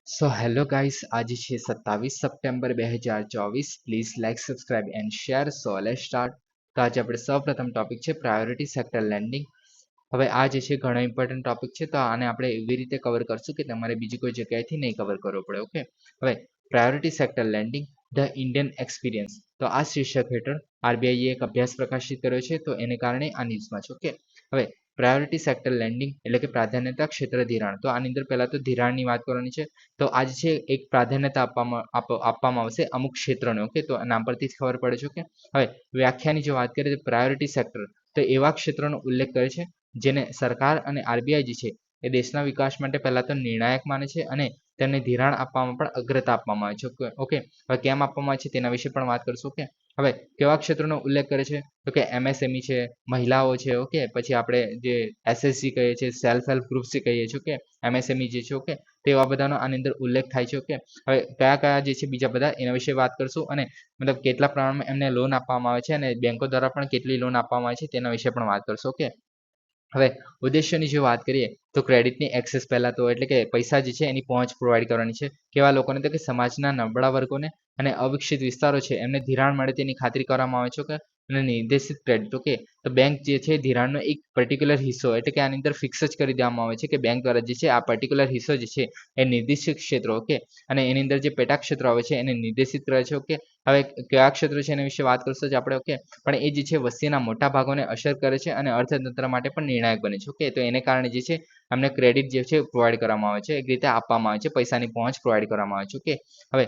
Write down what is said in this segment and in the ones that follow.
So hello guys, આજે છે 27 September 2024. Please like, subscribe and share. So let's start. તો આજે આપણે સૌપ્રથમ ટોપિક છે પ્રાયોરિટી સેક્ટર લેન્ડિંગ. હવે આ જે છે ઘણો ઇમ્પોર્ટન્ટ ટોપિક છે, તો આને આપણે એવી રીતે કવર કરશું કે તમારે બીજી કોઈ જગ્યાએથી નહીં કવર કરવો પડે. ઓકે, હવે priority sector landing the Indian experience. તો આ શીર્ષક હેઠળ આરબીઆઈએ એક અભ્યાસ પ્રકાશિત કર્યો છે, તો એને કારણે આ ન્યૂઝમાં છે. ઓકે, હવે પ્રાયોરિટી સેક્ટર લેન્ડિંગ એટલે કે પ્રાધાન્યતા ક્ષેત્ર ધિરાણ. તો આની અંદર પહેલા તો ધિરાણની વાત કરવાની છે. તો આજે છે એક પ્રાધાન્યતા આપવામાં આવશે અમુક ક્ષેત્રોને. ઓકે, તો નામ પરથી જ ખબર પડે છે. ઓકે, હવે વ્યાખ્યાની જો વાત કરીએ તો પ્રાયોરિટી સેક્ટર તો એવા ક્ષેત્રોનો ઉલ્લેખ કરે છે જેને સરકાર અને આરબીઆઈ જે છે એ દેશના વિકાસ માટે પહેલા તો નિર્ણાયક માને છે અને તેમને ધિરાણ આપવામાં પણ અગ્રતા આપવામાં આવે છે. ઓકે, હવે કેમ આપવામાં આવે છે તેના વિશે પણ વાત કરશું. ઓકે, હવે કેવા ક્ષેત્રોનો ઉલ્લેખ કરે છે તો કે એમએસએમઈ છે, મહિલાઓ છે. ઓકે, પછી આપણે જે એસએસજી કહીએ છીએ, સેલ્ફ હેલ્પ ગ્રુપ્સ કહીએ છીએ. ઓકે, એમએસએમઈ જે છે. ઓકે, તેવા બધાનો આની અંદર ઉલ્લેખ થાય છે. ઓકે, હવે કયા કયા જે છે બીજા બધા એના વિશે વાત કરશું અને મતલબ કેટલા પ્રમાણમાં એમને લોન આપવામાં આવે છે અને બેંકો દ્વારા પણ કેટલી લોન આપવામાં આવે છે તેના વિશે પણ વાત કરશું. ઓકે, હવે ઉદ્દેશ્યની જો વાત કરીએ તો ક્રેડિટની એક્સેસ પહેલા તો એટલે કે પૈસા જે છે એની પહોંચ પ્રોવાઈડ કરવાની છે. કેવા લોકોને તો કે સમાજના નબળા વર્ગોને અને અવિકસિત વિસ્તારો છે એમને ધિરાણ મળે તેની ખાતરી કરવામાં આવે છે. કે અને નિર્દેશિત ક્રેડિટ. ઓકે, તો બેંક જે છે ધિરાણનો એક પર્ટિક્યુલર હિસ્સો એટલે કે આની અંદર ફિક્સ જ કરી દેવામાં આવે છે કે બેંક દ્વારા જે છે આ પર્ટિક્યુલર હિસ્સો જે છે એ નિર્દિષ્ટ ક્ષેત્રો. ઓકે, અને એની અંદર જે પેટા ક્ષેત્રો આવે છે એને નિર્દેશિત કરે છે. ઓકે, હવે કયા ક્ષેત્રો છે એના વિશે વાત કરશું જ આપણે. ઓકે, પણ એ જે છે વસ્તીના મોટા ભાગોને અસર કરે છે અને અર્થતંત્ર માટે પણ નિર્ણાયક બને છે. ઓકે, તો એને કારણે જે છે અમને ક્રેડિટ જે છે પ્રોવાઈડ કરવામાં આવે છે, એક રીતે આપવામાં આવે છે, પૈસાની પહોંચ પ્રોવાઈડ કરવામાં આવે છે. ઓકે, હવે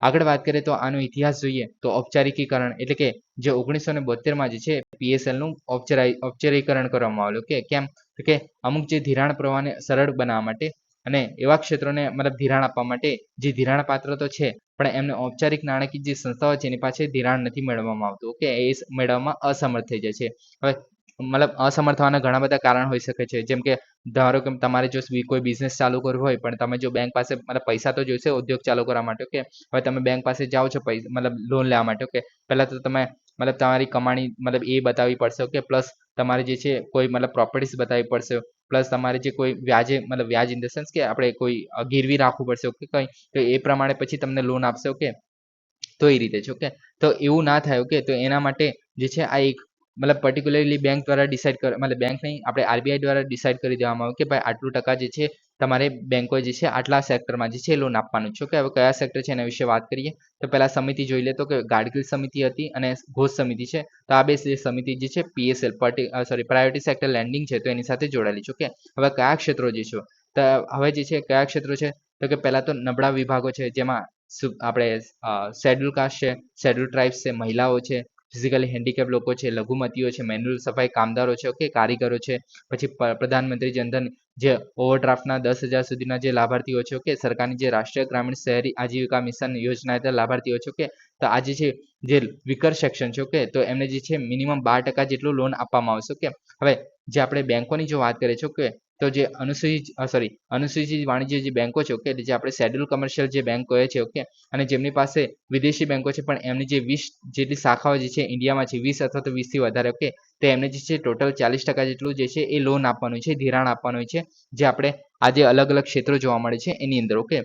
આગળ વાત કરીએ તો આનો ઇતિહાસ જોઈએ તો ઔપચારિકીકરણ એટલે કે જે 1972માં જે છે પીએસએલનું ઔપચારિકરણ કરવામાં આવેલું. કે કેમ તો કે અમુક જે ધિરાણ પ્રવાહને સરળ બનાવવા માટે અને એવા ક્ષેત્રોને મતલબ ધિરાણ આપવા માટે જે ધિરાણ પાત્ર તો છે પણ એમને ઔપચારિક નાણાકીય જે સંસ્થાઓ છે એની પાસે ધિરાણ નથી મેળવવામાં આવતું. ઓકે, એ મેળવવામાં અસમર્થ થઈ જાય છે. હવે મતલબ અસમર્થ થવાના ઘણા બધા કારણ હોઈ શકે છે, જેમ કે ધારો કે તમારે જો કોઈ બિઝનેસ ચાલુ કરવો હોય પણ તમે જો બેંક પાસે મતલબ પૈસા તો જોઈશે ઉદ્યોગ ચાલુ કરવા માટે. ઓકે, હવે તમે બેંક પાસે જાઓ છો મતલબ લોન લેવા માટે. ઓકે, પહેલા તો તમે મતલબ તમારી કમાણી મતલબ એ બતાવવી પડશે. ઓકે, પ્લસ તમારે જે છે કોઈ મતલબ પ્રોપર્ટીઝ બતાવવી પડશે, પ્લસ તમારે જે કોઈ વ્યાજે મતલબ વ્યાજ ઇન ધ સેન્સ કે આપણે કોઈ ગીરવી રાખવું પડશે. ઓકે, કંઈ તો એ પ્રમાણે પછી તમને લોન આપશે. ઓકે, તો એ રીતે છે. ઓકે, તો એવું ના થાય. ઓકે, તો એના માટે જે છે આ એક મતલબ પર્ટિક્યુલરલી બેંક દ્વારા ડિસાઇડ મતલબ બેંક નહીં આપણે આરબીઆઈ દ્વારા ડિસાઇડ કરી દેવામાં આવે કે ભાઈ આટલું ટકા જે છે તમારે બેંકો જે છે આટલા સેક્ટરમાં જે છે લોન આપવાનું છે. ઓકે, હવે કયા સેક્ટર છે એના વિશે વાત કરીએ તો પહેલા સમિતિ જોઈ લે તો કે ગાડગીલ સમિતિ હતી અને ઘોષ સમિતિ છે. તો આ બે સમિતિ જે છે પીએસએલ પ્રાયોરિટી સેક્ટર લેન્ડિંગ છે તો એની સાથે જોડાયેલી છે. ઓકે, હવે કયા ક્ષેત્રો જે છે તો હવે જે છે કયા ક્ષેત્રો છે તો કે પહેલા તો નબળા વિભાગો છે જેમાં આપણે શેડ્યુલ કાસ્ટ છે, શેડ્યુલ ટ્રાઇબ્સ છે, મહિલાઓ છે, ફિઝિકલી હેન્ડીકેપ લોકો છે, લઘુમતીઓ છે, મેન્યુઅલ સફાઈ કામદારો છે. ઓકે, કારીગરો છે, પછી પ્રધાનમંત્રી જનધન જે ઓવરડ્રાફ્ટના 10,000 સુધીના જે લાભાર્થીઓ છે. ઓકે, સરકારની જે રાષ્ટ્રીય ગ્રામીણ શહેરી આજીવિકા મિશન યોજના હેઠળ લાભાર્થીઓ છે. ઓકે, તો આજે છે જે વિકર સેક્શન છે. ઓકે, તો એમને જે છે મિનિમમ 12% જેટલું લોન આપવામાં આવશે. ઓકે, હવે જે આપણે બેંકોની જો વાત કરીએ છીએ. ઓકે, તો જે અનુસૂચિત વાણિજ્ય જે બેંકો છે. ઓકે, જે આપણે શેડ્યુલ કમર્શિયલ જે બેંક કહે છે. ઓકે, અને જેમની પાસે વિદેશી બેંકો છે પણ એમની જે 20 જેટલી શાખાઓ જે છે ઇન્ડિયામાં છે, 20 અથવા તો 20થી વધારે. ઓકે, તો એમને જે છે ટોટલ 40% જેટલું જે છે એ લોન આપવાનું છે, ધિરાણ આપવાનું છે, જે આપણે આજે અલગ અલગ ક્ષેત્રો જોવા મળે છે એની અંદર. ઓકે,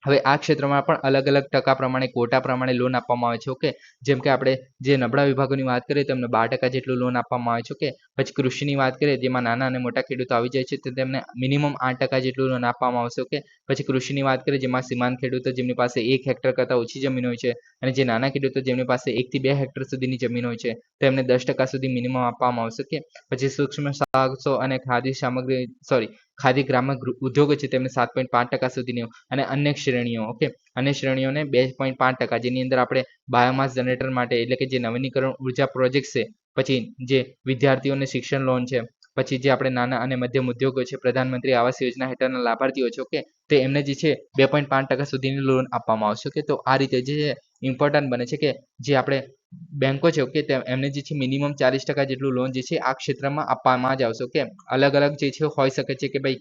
હવે આ ક્ષેત્રમાં પણ અલગ અલગ ટકા પ્રમાણે કોટા પ્રમાણે લોન આપવામાં આવે છે. ઓકે, જેમ કે આપણે જે નબળા વિભાગોની વાત કરીએ તો એમને 12% જેટલું લોન આપવામાં આવે છે. ઓકે, પછી કૃષિની વાત કરીએ જેમાં નાના અને મોટા ખેડૂતો આવી જાય છે તો તેમને મિનિમમ 8% જેટલું લોન આપવામાં આવશે. ઓકે, પછી કૃષિની વાત કરીએ જેમાં સીમાંત ખેડૂતો જેમની પાસે 1 હેક્ટર કરતાં ઓછી જમીન હોય છે અને જે નાના ખેડૂતો જેમની પાસે 1 થી 2 હેક્ટર સુધીની જમીન હોય છે તો એમને 10% સુધી મિનિમમ આપવામાં આવશે. કે પછી સૂક્ષ્મ સાહસો અને ખાદી ગ્રામક ઉદ્યોગો છે તેમને 7.5% સુધીની અને અન્ય શ્રેણીઓ. ઓકે, અન્ય શ્રેણીઓને 2.5%, જેની અંદર આપણે બાયોમાસ જનરેટર માટે એટલે કે જે નવીનીકરણ ઉર્જા પ્રોજેક્ટ છે, પછી જે વિદ્યાર્થીઓને શિક્ષણ લોન છે, પછી જે આપણે નાના અને મધ્યમ ઉદ્યોગો છે, પ્રધાનમંત્રી આવાસ યોજના હેઠળના લાભાર્થીઓ છે. ઓકે, તો એમને જે છે 2.5% સુધીની લોન આપવામાં આવશે. ઓકે, તો આ રીતે જે ઇમ્પોર્ટન્ટ બને છે કે જે આપણે બેંકો છે. ઓકે, એમને જે છે મિનિમમ 40% જેટલું લોન જે છે આ ક્ષેત્રમાં આપવામાં જ આવશે. ઓકે, અલગ અલગ જે છે હોઈ શકે છે કે ભાઈ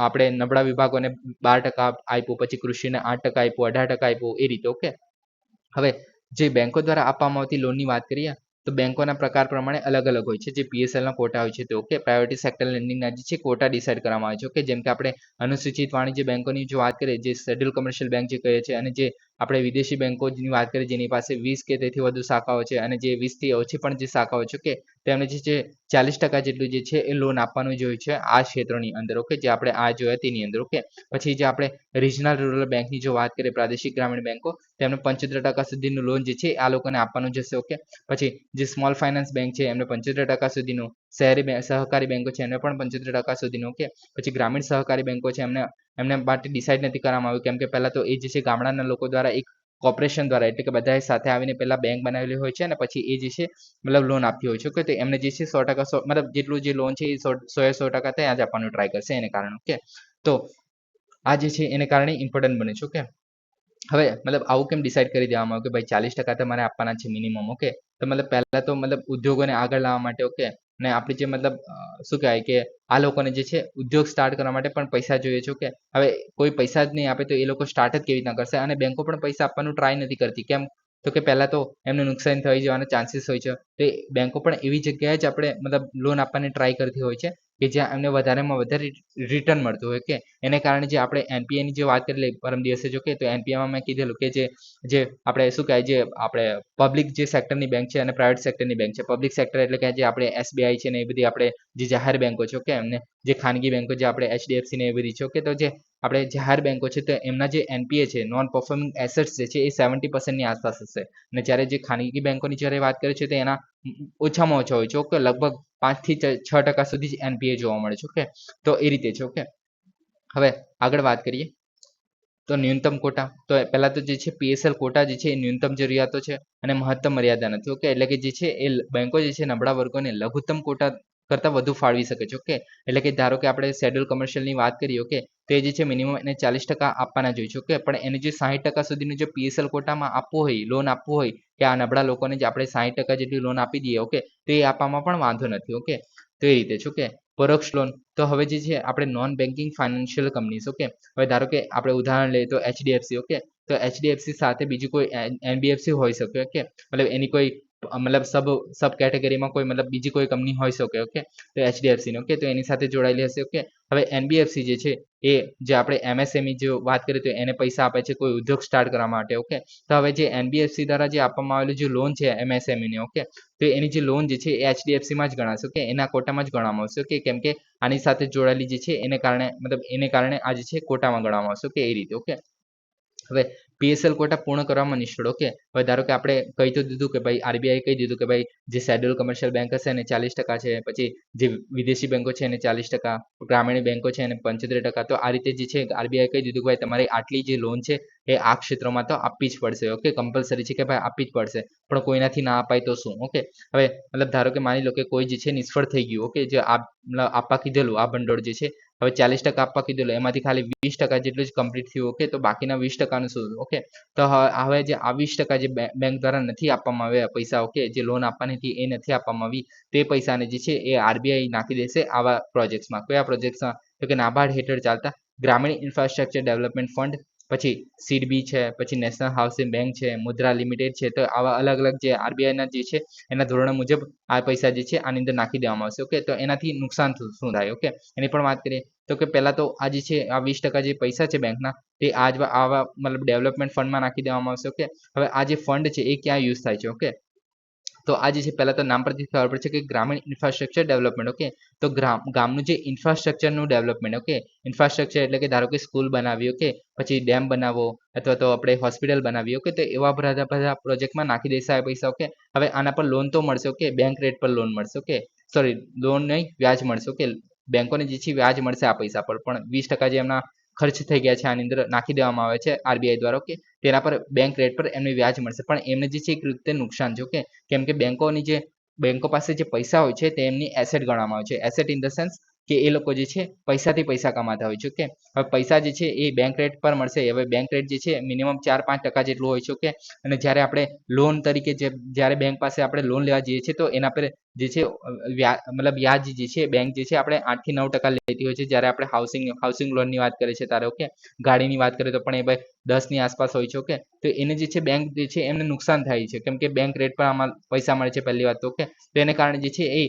આપણે નબળા વિભાગોને 12% આપ્યું, પછી કૃષિને 8% આપ્યું, 18% આપ્યું, એ રીતે. ઓકે, હવે જે બેંકો દ્વારા આપવામાં આવતી લોનની વાત કરીએ તો બેંકોના પ્રકાર પ્રમાણે અલગ અલગ હોય છે જે પીએસએલના કોટા હોય છે તે ઓકે પ્રાયોરિટી સેક્ટર લેન્ડિંગના જે છે કોટા ડિસાઇડ કરવામાં આવે છે ઓકે જેમ કે આપણે અનુસૂચિત વાણિજ્ય બેંકોની જો વાત કરીએ જે શેડ્યુલ કમર્શિયલ બેંક જે કહીએ છીએ અને જે આપણે વિદેશી બેંકોની વાત કરીએ જેની પાસે 20 કે તેથી વધુ શાખાઓ છે અને જે 20 થી ઓછી પણ જે શાખાઓ છે ઓકે તેમને જે છે 40% જેટલું જે છે એ લોન આપવાનું જે હોય છે આ ક્ષેત્રોની અંદર ઓકે જે આપણે આ જોયા તેની અંદર ઓકે પછી જે આપણે રિજનલ રૂરલ બેંકની જો વાત કરીએ પ્રાદેશિક ગ્રામીણ બેંકો તેમને 75% સુધીનું લોન જે છે આ લોકોને આપવાનું જશે ઓકે પછી જે સ્મોલ ફાઇનાન્સ બેંક છે એમને 75% સુધીનું શહેરી સહકારી બેંકો છે એમને પણ 75% સુધીનું ઓકે પછી ગ્રામીણ સહકારી બેંકો છે એમને માટે ડિસાઇડ નથી કરવામાં આવ્યું કેમ કે પહેલા તો એ જે છે ગામડાના લોકો દ્વારા એક કોર્પોરેશન દ્વારા એટલે કે બધા સાથે આવીને પહેલા બેંક બનાવેલી હોય છે અને પછી એ જે છે મતલબ લોન આપતી હોય છે કે તો એમને જે છે 100% મતલબ જેટલું જે લોન છે એ 100% ત્યાં જ આપવાનું ટ્રાય કરશે એને કારણે ઓકે તો આ જે છે એને કારણે ઇમ્પોર્ટન્ટ બને છે ઓકે હવે મતલબ આવું કેમ ડિસાઇડ કરી દેવામાં આવ્યું કે ભાઈ 40% તમારે આપવાના છે મિનિમમ ઓકે તો મતલબ પહેલા તો મતલબ ઉદ્યોગોને આગળ લાવવા માટે ઓકે અને આપણી જે મતલબ શું કહેવાય કે આ લોકોને જે છે ઉદ્યોગ સ્ટાર્ટ કરવા માટે પણ પૈસા જોઈએ છે ઓકે હવે કોઈ પૈસા જ નહીં આપે તો એ લોકો સ્ટાર્ટ જ કેવી રીતના કરશે અને બેંકો પણ પૈસા આપવાનું ટ્રાય નથી કરતી કેમ તો કે પહેલા તો એમને નુકસાન થઈ જવાના ચાન્સીસ હોય છે તો બેંકો પણ એવી જગ્યાએ જ આપણે મતલબ લોન આપવાની ટ્રાય કરતી હોય છે કે જ્યાં એમને વધારેમાં વધારે રિટર્ન મળતું હોય કે એને કારણે જે આપણે એનપીએની જે વાત કરી લઈ પરમ દિવસે જો કે તો એનપીએમાં મેં કીધેલું કે જે આપણે શું કહેવાય જે આપણે પબ્લિક જે સેક્ટરની બેંક છે અને પ્રાઇવેટ સેક્ટરની બેંક છે પબ્લિક સેક્ટર એટલે કે જે આપણે એસબીઆઈ છે ને એ બધી આપણે જે જાહેર બેંકો છે ઓકે એમને જે ખાનગી બેંકો જે આપણે એચડીએફસી ને એ બધી છે ઓકે તો જે આપણે જાહેર બેંકો છે તો એમના જે એનપીએ છે નોન પરફોર્મિંગ એસેટ્સ જે છે એ 70% ની આસપાસ હશે અને જ્યારે જે ખાનગી બેંકોની જ્યારે વાત કરીએ છીએ તો એના ઓછામાં ઓછા હોય છે ઓકે લગભગ 5 થી 6% સુધી જ એનપીએ જોવા મળે છે ઓકે તો એ રીતે છે ઓકે હવે આગળ વાત કરીએ તો ન્યૂનતમ કોટા તો પહેલા તો જે છે પીએસએલ કોટા જે છે એ ન્યૂનતમ જરૂરિયાતો છે અને મહત્તમ મર્યાદા નથી ઓકે એટલે કે જે છે એ બેંકો જે છે નબળા વર્ગોને લઘુત્તમ કોટા કરતાં વધુ ફાળવી શકે છે ઓકે એટલે કે ધારો કે આપણે શેડ્યુલ કમર્શિયલની વાત કરીએ ઓકે તો એ જે છે મિનિમમ એને 40% આપવાના જોઈએ છે ઓકે પણ એને જે 60% સુધીનું જે પીએસએલ કોટામાં આપવું હોય લોન આપવું હોય કે આ નબળા લોકોને જે આપણે 60% જેટલી લોન આપી દઈએ ઓકે તો એ આપવામાં પણ વાંધો નથી ઓકે તો એ રીતે છે ઓકે પરોક્ષ લોન તો હવે જે છે આપણે non banking financial companies okay હવે ધારો કે આપણે ઉદાહરણ લઈએ તો એચડીએફસી ઓકે તો એચડીએફસી સાથે બીજું કોઈ એનબીએફસી હોઈ શકે ઓકે મતલબ એની કોઈ મતલબ સબ કેટેગરીમાં કોઈ મતલબ બીજી કોઈ કંપની હોઈ શકે ઓકે તો એચડીએફસી ઓકે તો એની સાથે જોડાયેલી હશે ઓકે હવે એનબીએફસી જે છે એ જે આપણે એમએસએમઈ જો વાત કરીએ તો એને પૈસા આપે છે કોઈ ઉદ્યોગ સ્ટાર્ટ કરવા માટે ઓકે તો હવે જે એનબીએફસી દ્વારા જે આપવામાં આવેલું જે લોન છે એમએસએમઈ ની ઓકે તો એની જે લોન જે છે એ એચડીએફસીમાં જ ગણાશે ઓકે એના કોટામાં જ ગણવામાં આવશે ઓકે કેમ કે આની સાથે જોડાયેલી જે છે એને કારણે આ જે છે કોટામાં ગણવામાં આવશે ઓકે એ રીતે ઓકે હવે પીએસએલ કોટા પૂર્ણ કરવામાં નિષ્ફળ ઓકે હવે ધારો કે આપણે કહી તો દીધું કે ભાઈ આરબીઆઈ કહી દીધું કે ભાઈ જે શેડ્યુલ કમર્શિયલ બેંક હશે એને 40% છે પછી જે વિદેશી બેંકો છે એને 40% ગ્રામીણ બેંકો છે એને 75% તો આ રીતે જે છે આરબીઆઈ કહી દીધું કે ભાઈ તમારી આટલી જે લોન છે એ આ ક્ષેત્રમાં તો આપવી જ પડશે ઓકે કમ્પલસરી છે કે ભાઈ આપવી જ પડશે પણ કોઈનાથી ના અપાય તો શું ઓકે હવે મતલબ ધારો કે માની લો કે કોઈ જે છે નિષ્ફળ થઈ ગયું ઓકે જે આપવા કીધેલું આ ભંડોળ જે છે હવે 40% આપવા કીધેલું એમાંથી ખાલી 20% જેટલું જ કમ્પ્લીટ થયું ઓકે તો બાકીના 20%નું શું ઓકે તો હવે જે આ 20% જે બેંક દ્વારા નથી આપવામાં આવ્યા પૈસા ઓકે જે લોન આપવાની હતી એ નથી આપવામાં આવી તે પૈસાને જે છે એ આરબીઆઈ નાખી દેશે આવા પ્રોજેક્ટ્સમાં કયા પ્રોજેક્ટ્સમાં તો કે નાબાર્ડ હેઠળ ચાલતા ગ્રામીણ ઇન્ફ્રાસ્ટ્રક્ચર ડેવલપમેન્ટ ફંડ પછી સીડબી છે પછી નેશનલ હાઉસિંગ બેંક છે મુદ્રા લિમિટેડ છે તો આવા અલગ અલગ જે આરબીઆઈના જે છે એના ધોરણો મુજબ આ પૈસા જે છે આની અંદર નાખી દેવામાં આવશે ઓકે તો એનાથી નુકસાન શું થાય ઓકે એની પણ વાત કરીએ તો કે પહેલા તો આ જે છે આ 20% જે પૈસા છે બેંકના તે આવા મતલબ ડેવલપમેન્ટ ફંડમાં નાખી દેવામાં આવશે ઓકે હવે આ જે ફંડ છે એ ક્યાં યુઝ થાય છે ઓકે તો આ જે છે પહેલા તો નામ પરથી ખબર પડશે કે ગ્રામીણ ઇન્ફ્રાસ્ટ્રક્ચર ડેવલપમેન્ટ ઓકે તો ગામનું જે ઇન્ફ્રાસ્ટ્રક્ચરનું ડેવલપમેન્ટ ઓકે ઇન્ફ્રાસ્ટ્રક્ચર એટલે કે ધારો કે સ્કૂલ બનાવી ઓકે પછી ડેમ બનાવવો અથવા તો આપણે હોસ્પિટલ બનાવી ઓકે તો એવા બધા પ્રોજેક્ટમાં નાખી દેશે આ પૈસા ઓકે હવે આના પર લોન તો મળશે ઓકે બેંક રેટ પર લોન મળશે ઓકે સોરી લોન નહીં વ્યાજ મળશે ઓકે બેંકોને જે છે વ્યાજ મળશે આ પૈસા પર પણ 20% જે એમના ખર્ચ થઈ ગયા છે આની અંદર નાખી દેવામાં આવે છે આરબીઆઈ દ્વારા ઓકે તેના પર બેંક રેટ પર એમને વ્યાજ મળશે પણ એમને જે છે એક રીતે નુકસાન છે ઓકે કેમ કે બેંકો પાસે જે પૈસા હોય છે તે એમની એસેટ ગણવામાં આવે છે એસેટ ઇન ધ સેન્સ કે એ લોકો જે છે પૈસાથી પૈસા કમાતા હોય છે. ઓકે, હવે પૈસા જે છે એ બેંક રેટ પર મળશે. હવે બેંક રેટ જે છે મિનિમમ 4-5% જેટલું હોય છે. ઓકે, અને જ્યારે આપણે લોન તરીકે જ્યારે બેંક પાસે આપણે લોન લેવા જઈએ છીએ તો એના પર જે છે મતલબ વ્યાજ જે છે બેંક જે છે આપણે 8-9% લેતી હોય છે. જ્યારે આપણે હાઉસિંગ લોનની વાત કરીએ છીએ ત્યારે. ઓકે, ગાડીની વાત કરીએ તો પણ એ ભાઈ 10 ની આસપાસ હોય છે. ઓકે, તો એને જે છે બેંક જે છે એમને નુકસાન થાય છે, કેમ કે બેંક રેટ પર આમાં પૈસા મળે છે પહેલી વાત તો. ઓકે, તો એને કારણે જે છે એ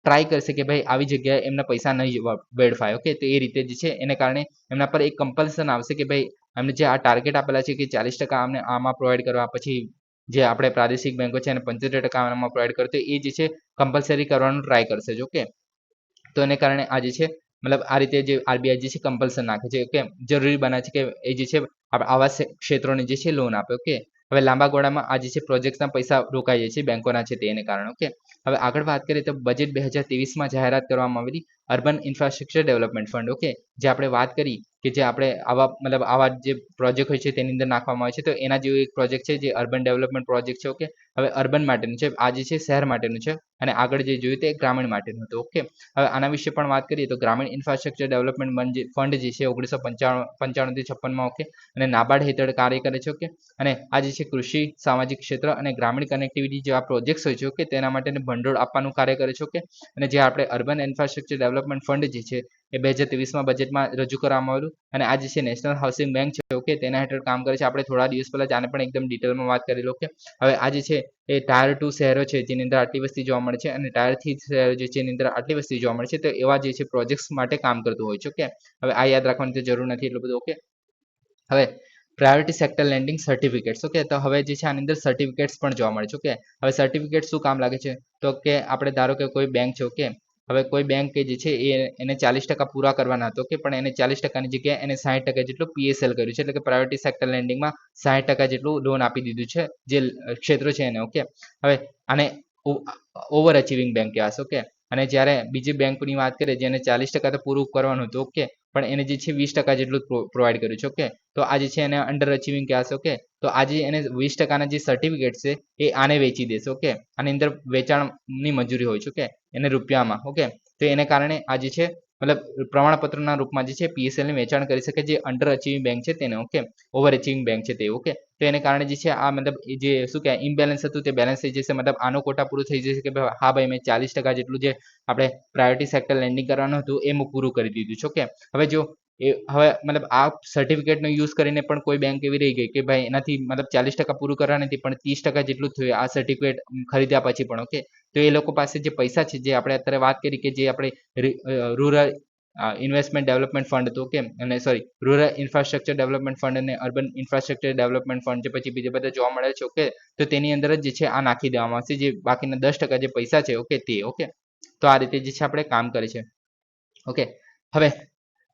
ટ્રાય કરશે કે ભાઈ આવી જગ્યાએ એમના પૈસા નહીં વેડફાય. ઓકે, તો એ રીતે જે છે એને કારણે એમના પર એક કમ્પલ્સન આવશે કે ભાઈ એમને જે આ ટાર્ગેટ આપેલા છે કે 40% અમને આમાં પ્રોવાઈડ કરવા, પછી જે આપણે પ્રાદેશિક બેંકો છે એને 75% આમાં પ્રોવાઈડ કરો, તો એ જે છે કમ્પલસરી કરવાનું ટ્રાય કરશે. ઓકે, તો એને કારણે આ જે છે મતલબ આ રીતે જે આરબીઆઈ જે છે કમ્પલ્સન નાખે છે. ઓકે, જરૂરી બનાવે છે કે એ જે છે આવા ક્ષેત્રોને જે છે લોન આપે. ઓકે, હવે લાંબા ગાળામાં આ જે છે પ્રોજેક્ટના પૈસા રોકાઈ જાય છે બેંકોના છે તેને કારણે. ઓકે, હવે આગળ વાત કરીએ તો બજેટ 2023માં જાહેરાત કરવામાં આવેલી urban infrastructure development fund. Okay, જે આપણે વાત કરી કે જે આપણે આવા જે પ્રોજેક્ટ હોય છે તેની અંદર નાખવામાં આવે છે, તો એના જેવું એક પ્રોજેક્ટ છે જે અર્બન ડેવલપમેન્ટ પ્રોજેક્ટ છે. ઓકે, હવે અર્બન માટેનું છે, આ જે છે શહેર માટેનું છે, અને આગળ જે જોયું તે ગ્રામીણ માટેનું હતું. ઓકે, હવે આના વિશે પણ વાત કરીએ તો ગ્રામીણ ઇન્ફ્રાસ્ટ્રક્ચર ડેવલપમેન્ટ ફંડ જે છે 1995 થી 56માં. ઓકે, અને નાબાર્ડ હેઠળ કાર્ય કરે છે. ઓકે, અને આ જે છે કૃષિ, સામાજિક ક્ષેત્ર અને ગ્રામીણ કનેક્ટિવિટી જેવા પ્રોજેક્ટ્સ હોય છે. ઓકે, તેના માટે ભંડોળ આપવાનું કાર્ય કરે છે. ઓકે, અને જે આપણે અર્બન ઇન્ફ્રાસ્ટ્રક્ચર ડેવલપમેન્ટ ફંડ જે છે એ 2023માં બજેટમાં રજૂ કરવામાં આવેલું, અને આ જે છે નેશનલ હાઉસિંગ બેંક છે. ઓકે, તેના હેઠળ કામ કરે છે. આપણે થોડા દિવસ પહેલા આને પણ એકદમ ડિટેલમાં વાત કરેલી. ઓકે, હવે આ જે છે એ ટાયર 2 શહેરો છે જેની અંદર આટલી વસ્તી જોવા મળે છે, અને ટાયર 3 શહેરો જે છે એની અંદર આટલી વસ્તી જોવા મળે છે, તો એવા જે છે પ્રોજેક્ટ્સ માટે કામ કરતું હોય છે. ઓકે, હવે આ યાદ રાખવાની તો જરૂર નથી એટલું બધું. ઓકે, હવે priority sector landing certificates. Okay, તો હવે જે છે આની અંદર સર્ટિફિકેટ્સ પણ જોવા મળે છે. ઓકે, હવે સર્ટિફિકેટ શું કામ લાગે છે, તો કે આપણે ધારો કે કોઈ બેંક છે. ઓકે, હવે કોઈ બેંક કે જે છે એને 40% પૂરા કરવાના હતો. ઓકે, પણ એને 40%ની જગ્યાએ એને 60% જેટલું પીએસએલ કર્યું છે, એટલે કે પ્રાયોરિટી સેક્ટર લેન્ડિંગમાં 60% જેટલું લોન આપી દીધું છે જે ક્ષેત્રો છે એને. ઓકે, હવે આને ઓવર અચીવિંગ બેંક કહેવાશે. ઓકે, અને જ્યારે બીજી બેંકની વાત કરીએ જેને 40% તો પૂરું કરવાનું હતું. ઓકે, પણ એને જે છે 20% જેટલું પ્રોવાઈડ કર્યું છે. ઓકે, તો આ જે છે એને અંડર અચીવિંગ કહેવાશે. ઓકે, તો આજે એને 20%ના જે સર્ટિફિકેટ છે એ આને વેચી દેશે. ઓકે, આની અંદર વેચાણની મંજૂરી હોય છે. ઓકે, એને રૂપિયામાં. ઓકે, તો એને કારણે આ જે છે મતલબ પ્રમાણપત્રના રૂપમાં જે છે પીએસએલને વેચાણ કરી શકે જે અંડર અચીવિંગ બેંક છે તેને. ઓકે, ઓવર અચીવિંગ બેંક છે તે. ઓકે, તો એને કારણે જે છે આ મતલબ જે શું કહેવાય ઇમ્બેલેન્સ હતું તે બેલેન્સ થઈ જશે. મતલબ આનો કોટા પૂરો થઈ જશે કે હા ભાઈ મેં 40% જેટલું જે આપણે પ્રાયોરિટી સેક્ટર લેન્ડિંગ કરવાનું હતું એ હું પૂરું કરી દીધું છે. ઓકે, હવે જો હવે મતલબ આ સર્ટિફિકેટનો યુઝ કરીને પણ કોઈ બેંક એવી રહી ગઈ કે ભાઈ એનાથી મતલબ 40% પૂરું કરવા નથી પણ 30% જેટલું થયું આ સર્ટિફિકેટ ખરીદ્યા પછી પણ. ઓકે, તો એ લોકો પાસે જે પૈસા છે જે આપણે અત્યારે વાત કરી કે જે આપણે રૂરલ ઇન્વેસ્ટમેન્ટ ડેવલપમેન્ટ ફંડ હતું. ઓકે, અને sorry rural infrastructure development fund અને અર્બન ઇન્ફ્રાસ્ટ્રક્ચર ડેવલપમેન્ટ ફંડ છે, પછી બીજા બધા જોવા મળે છે. ઓકે, તો તેની અંદર જ જે છે આ નાખી દેવામાં આવશે જે બાકીના 10% જે પૈસા છે. ઓકે, તે. ઓકે, તો આ રીતે જે છે આપણે કામ કરે છે. ઓકે, હવે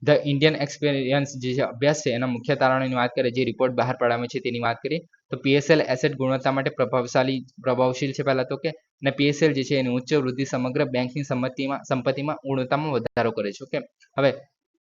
ધ ઇન્ડિયન એક્સપિરિયન્સ જે અભ્યાસ છે એના મુખ્ય તારણોની વાત કરીએ, જે રિપોર્ટ બહાર પાડવામાં છે તેની વાત કરીએ તો પીએસએલ એસેટ ગુણવત્તા માટે પ્રભાવશીલ છે પહેલા તો. કે અને પીએસએલ જે છે એની ઉચ્ચ વૃદ્ધિ સમગ્ર બેંકની સંપત્તિમાં ગુણવત્તામાં વધારો કરે છે. ઓકે, હવે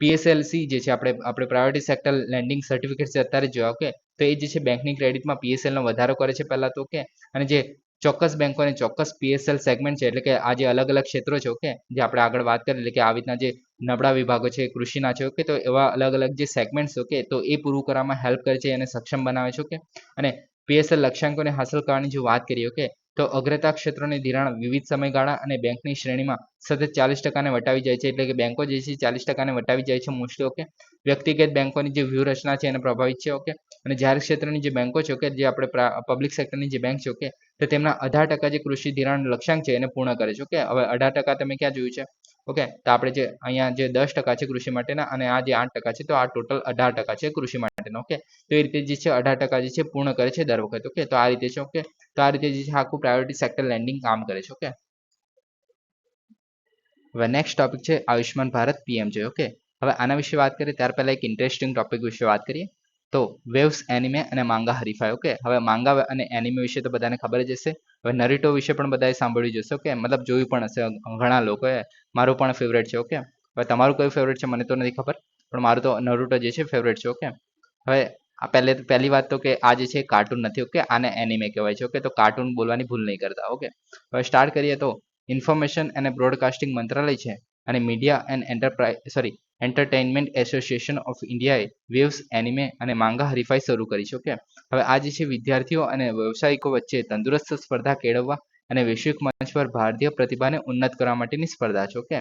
પીએસએલસી જે છે આપણે પ્રાયોરિટી સેક્ટર લેન્ડિંગ સર્ટિફિકેટ છે અત્યારે જોયા. ઓકે, તો એ જે છે બેંકની ક્રેડિટમાં પીએસએલનો વધારો કરે છે પહેલા તો. ઓકે, અને જે ચોક્કસ બેંકો અને ચોક્કસ પીએસએલ સેગમેન્ટ છે એટલે કે આ જે અલગ અલગ ક્ષેત્રો છે. ઓકે, જે આપણે આગળ વાત કરી એટલે કે આવી રીતના જે નબળા વિભાગો છે કૃષિના છે. ઓકે, તો એવા અલગ અલગ જે સેગમેન્ટ્સ. ઓકે, તો એ પૂરું કરવામાં હેલ્પ કરે છે અને સક્ષમ બનાવે છે. ઓકે, અને પીએસએલ લક્ષ્યાંકોને હાંસલ કરવાની જો વાત કરીએ. ઓકે, તો અગ્રતા ક્ષેત્રોની ધિરાણ વિવિધ સમયગાળા અને બેંકની શ્રેણીમાં સતત 40%ને વટાવી જાય છે, એટલે કે બેંકો જે છે 40%ને વટાવી જાય છે મોસ્ટલી. ઓકે, વ્યક્તિગત બેંકોની જે વ્યૂહરચના છે એને પ્રભાવિત છે. ઓકે, અને જાહેર ક્ષેત્રની જે બેંકો છે. ઓકે, જે આપણે પબ્લિક સેક્ટરની જે બેંક છે. ઓકે, તો તેમના 18% જે કૃષિ ધિરાણ લક્ષ્યાંક છે એને પૂર્ણ કરે છે. ઓકે, હવે 18% તમે ક્યાં જોયું છે? ઓકે, તો આપણે જે અહીંયા જે 10% છે કૃષિ માટેના અને આ જે 8% છે, તો આ ટોટલ 18% છે કૃષિ માટેના. ઓકે, તો એ રીતે જે છે 18% જે છે પૂર્ણ કરે છે દર વખત. ઓકે, તો આ રીતે છે. ઓકે, તો આ રીતે જે છે આખું પ્રાયોરિટી સેક્ટર લેન્ડિંગ કામ કરે છે. ઓકે, હવે નેક્સ્ટ ટોપિક છે આયુષ્માન ભારત પીએમ છે. ઓકે, હવે આના વિશે વાત કરીએ ત્યાર પહેલા એક ઇન્ટરેસ્ટિંગ ટોપિક વિશે વાત કરીએ તો વેવ્સ એનિમે અને માંગા હરીફાઈ. ઓકે, હવે માંગા અને એનિમે વિશે તો બધાને ખબર જ હશે. હવે નરીટો વિશે પણ બધાએ સાંભળ્યું જશે. ઓકે, મતલબ જોયું પણ હશે ઘણા લોકોએ. મારું પણ ફેવરેટ છે. ઓકે, હવે તમારું કયું ફેવરેટ છે મને તો નથી ખબર, પણ મારું તો નરૂટો જે છે ફેવરેટ છે. ઓકે, હવે આ પહેલી વાત તો કે આ જે છે કાર્ટૂન નથી. ઓકે, આને એનિમે કહેવાય છે. ઓકે, તો કાર્ટૂન બોલવાની ભૂલ નહીં કરતા. ઓકે, હવે સ્ટાર્ટ કરીએ તો ઇન્ફોર્મેશન અને બ્રોડકાસ્ટિંગ મંત્રાલય છે અને media and entertainment association of ઇન્ડિયાએ વેવ્સ એનિમે અને માંગા હરીફાઈ શરૂ કરી છે. ઓકે, હવે આ જે છે વિદ્યાર્થીઓ અને વ્યવસાયિકો વચ્ચે તંદુરસ્ત સ્પર્ધા કેળવવા અને વૈશ્વિક મંચ પર ભારતીય પ્રતિભાને ઉન્નત કરવા માટેની સ્પર્ધા છે. ઓકે,